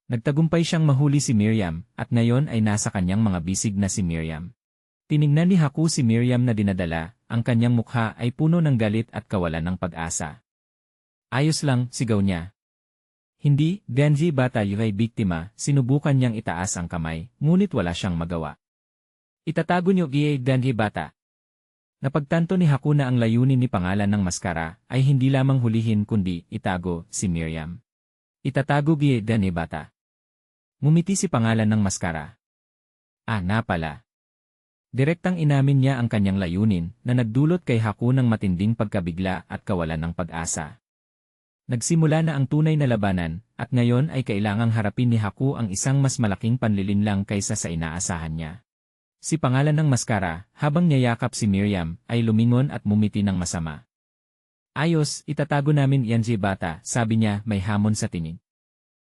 Nagtagumpay siyang mahuli si Miriam, at ngayon ay nasa kanyang mga bisig na si Miriam. Tiningnan ni Haku si Miriam na dinadala, ang kanyang mukha ay puno ng galit at kawalan ng pag-asa. Ayos lang, sigaw niya. Hindi, Denji bata yung ay biktima, sinubukan niyang itaas ang kamay, ngunit wala siyang magawa. Itatago niyo Denji bata. Napagtanto ni Haku na ang layunin ni Pangalan ng Maskara ay hindi lamang hulihin kundi itago si Miriam. Itatago Denji bata. Ngumiti si Pangalan ng Maskara. Pala. Direktang inamin niya ang kanyang layunin na nagdulot kay Haku ng matinding pagkabigla at kawalan ng pag-asa. Nagsimula na ang tunay na labanan, at ngayon ay kailangang harapin ni Haku ang isang mas malaking panlilinlang kaysa sa inaasahan niya. Si Pangalan ng Maskara, habang niyayakap si Miriam, ay lumingon at mumiti ng masama. Ayos, itatago namin yan bata, sabi niya, may hamon sa tinig.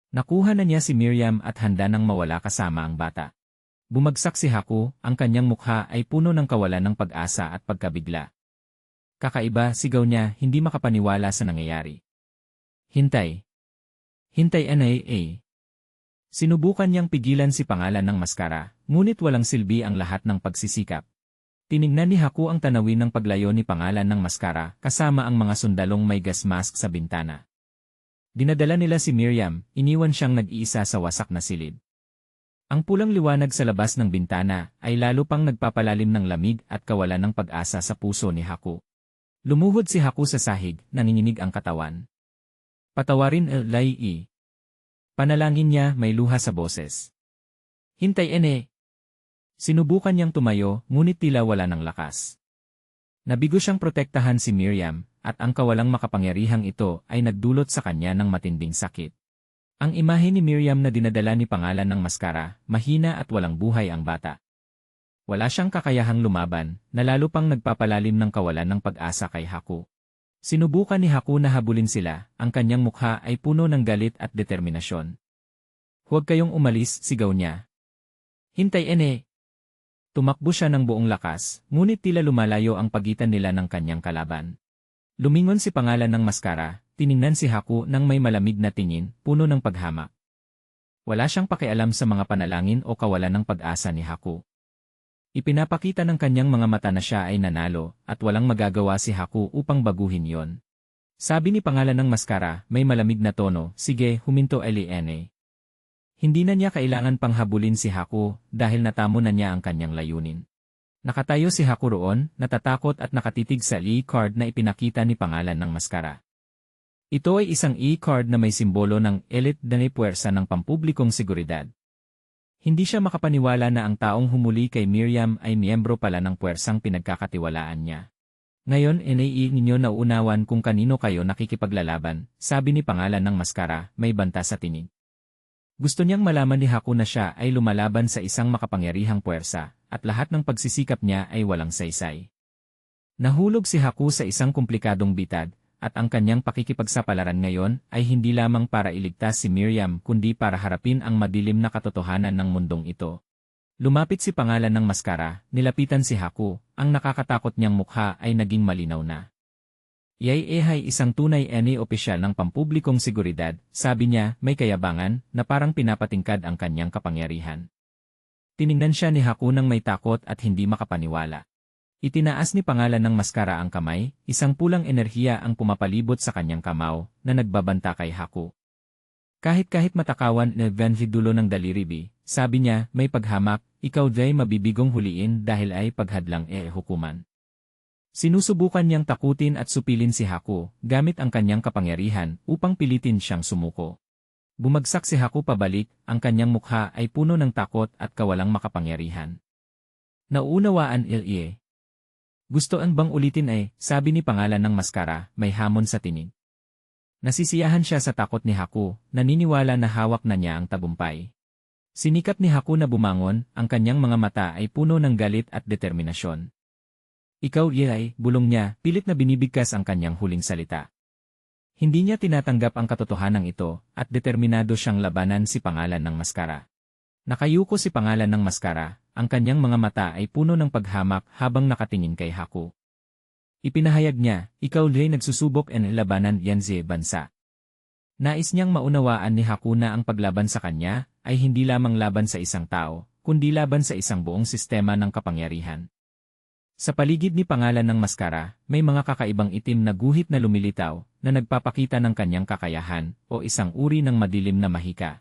Nakuha na niya si Miriam at handa nang mawala kasama ang bata. Bumagsak si Haku, ang kanyang mukha ay puno ng kawalan ng pag-asa at pagkabigla. Kakaiba, sigaw niya, hindi makapaniwala sa nangyayari. Hintay. Hintay NAA. Sinubukan niyang pigilan si pangalan ng maskara, ngunit walang silbi ang lahat ng pagsisikap. Tinignan ni Haku ang tanawin ng paglayo ni pangalan ng maskara kasama ang mga sundalong may gas mask sa bintana. Dinadala nila si Miriam, iniwan siyang nag-iisa sa wasak na silid. Ang pulang liwanag sa labas ng bintana ay lalo pang nagpapalalim ng lamig at kawalan ng pag-asa sa puso ni Haku. Lumuhod si Haku sa sahig, nanginginig ang katawan. Patawarin Lai. Panalangin niya, may luha sa boses. Hintay ene. Sinubukan niyang tumayo, ngunit tila wala ng lakas. Nabigo siyang protektahan si Miriam, at ang kawalang makapangyarihang ito ay nagdulot sa kanya ng matinding sakit. Ang imahe ni Miriam na dinadala ni pangalan ng maskara, mahina at walang buhay ang bata. Wala siyang kakayahang lumaban, na lalo pang nagpapalalim ng kawalan ng pag-asa kay Haku. Sinubukan ni Haku na habulin sila, ang kanyang mukha ay puno ng galit at determinasyon. Huwag kayong umalis, sigaw niya. Hintay ene. Tumakbo siya ng buong lakas, ngunit tila lumalayo ang pagitan nila ng kanyang kalaban. Lumingon si pangalan ng maskara, tiningnan si Haku nang may malamig na tingin, puno ng paghamak. Wala siyang pakialam sa mga panalangin o kawalan ng pag-asa ni Haku. Ipinapakita ng kanyang mga mata na siya ay nanalo, at walang magagawa si Haku upang baguhin yon. Sabi ni pangalan ng maskara, may malamig na tono, sige, huminto Eliene. Hindi na niya kailangan pang habulin si Haku dahil natamo na niya ang kanyang layunin. Nakatayo si Haku roon, natatakot at nakatitig sa e-card na ipinakita ni pangalan ng maskara. Ito ay isang e-card na may simbolo ng elite na puwersa ng pampublikong seguridad. Hindi siya makapaniwala na ang taong humuli kay Miriam ay miyembro pala ng puwersang pinagkakatiwalaan niya. Ngayon ninyo nauunawan kung kanino kayo nakikipaglalaban, sabi ni pangalan ng maskara, may banta sa tinig. Gusto niyang malaman ni Haku na siya ay lumalaban sa isang makapangyarihang puwersa, at lahat ng pagsisikap niya ay walang saysay. Nahulog si Haku sa isang komplikadong bitad, at ang kanyang pakikipagsapalaran ngayon ay hindi lamang para iligtas si Miriam kundi para harapin ang madilim na katotohanan ng mundong ito. Lumapit si pangalan ng maskara, nilapitan si Haku, ang nakakatakot niyang mukha ay naging malinaw na. Yay ay isang tunay opisyal ng pampublikong seguridad, sabi niya, may kayabangan, na parang pinapatingkad ang kanyang kapangyarihan. Tiningnan siya ni Haku nang may takot at hindi makapaniwala. Itinaas ni pangalan ng maskara ang kamay, isang pulang enerhiya ang pumapalibot sa kanyang kamao, na nagbabanta kay Haku. Kahit matakawan na dulo ng daliribi, sabi niya, may paghamak, ikaw day mabibigong huliin dahil ay paghadlang hukuman. Sinusubukan niyang takutin at supilin si Haku, gamit ang kanyang kapangyarihan, upang pilitin siyang sumuko. Bumagsak si Haku pabalik, ang kanyang mukha ay puno ng takot at kawalang makapangyarihan. Nauunawaan Ilie. Gusto ang bang ulitin sabi ni pangalan ng maskara, may hamon sa tinig. Nasisiyahan siya sa takot ni Haku, naniniwala na hawak na niya ang tagumpay. Sinikap ni Haku na bumangon, ang kanyang mga mata ay puno ng galit at determinasyon. Ikaw Yay, bulong niya, pilit na binibigkas ang kanyang huling salita. Hindi niya tinatanggap ang katotohanan ito, at determinado siyang labanan si pangalan ng maskara. Nakayuko si pangalan ng maskara, ang kanyang mga mata ay puno ng paghamak habang nakatingin kay Haku. Ipinahayag niya, ikaw Yay nagsusubok labanan yan si bansa. Nais niyang maunawaan ni Haku na ang paglaban sa kanya ay hindi lamang laban sa isang tao, kundi laban sa isang buong sistema ng kapangyarihan. Sa paligid ni pangalan ng maskara, may mga kakaibang itim na guhit na lumilitaw, na nagpapakita ng kanyang kakayahan, o isang uri ng madilim na mahika.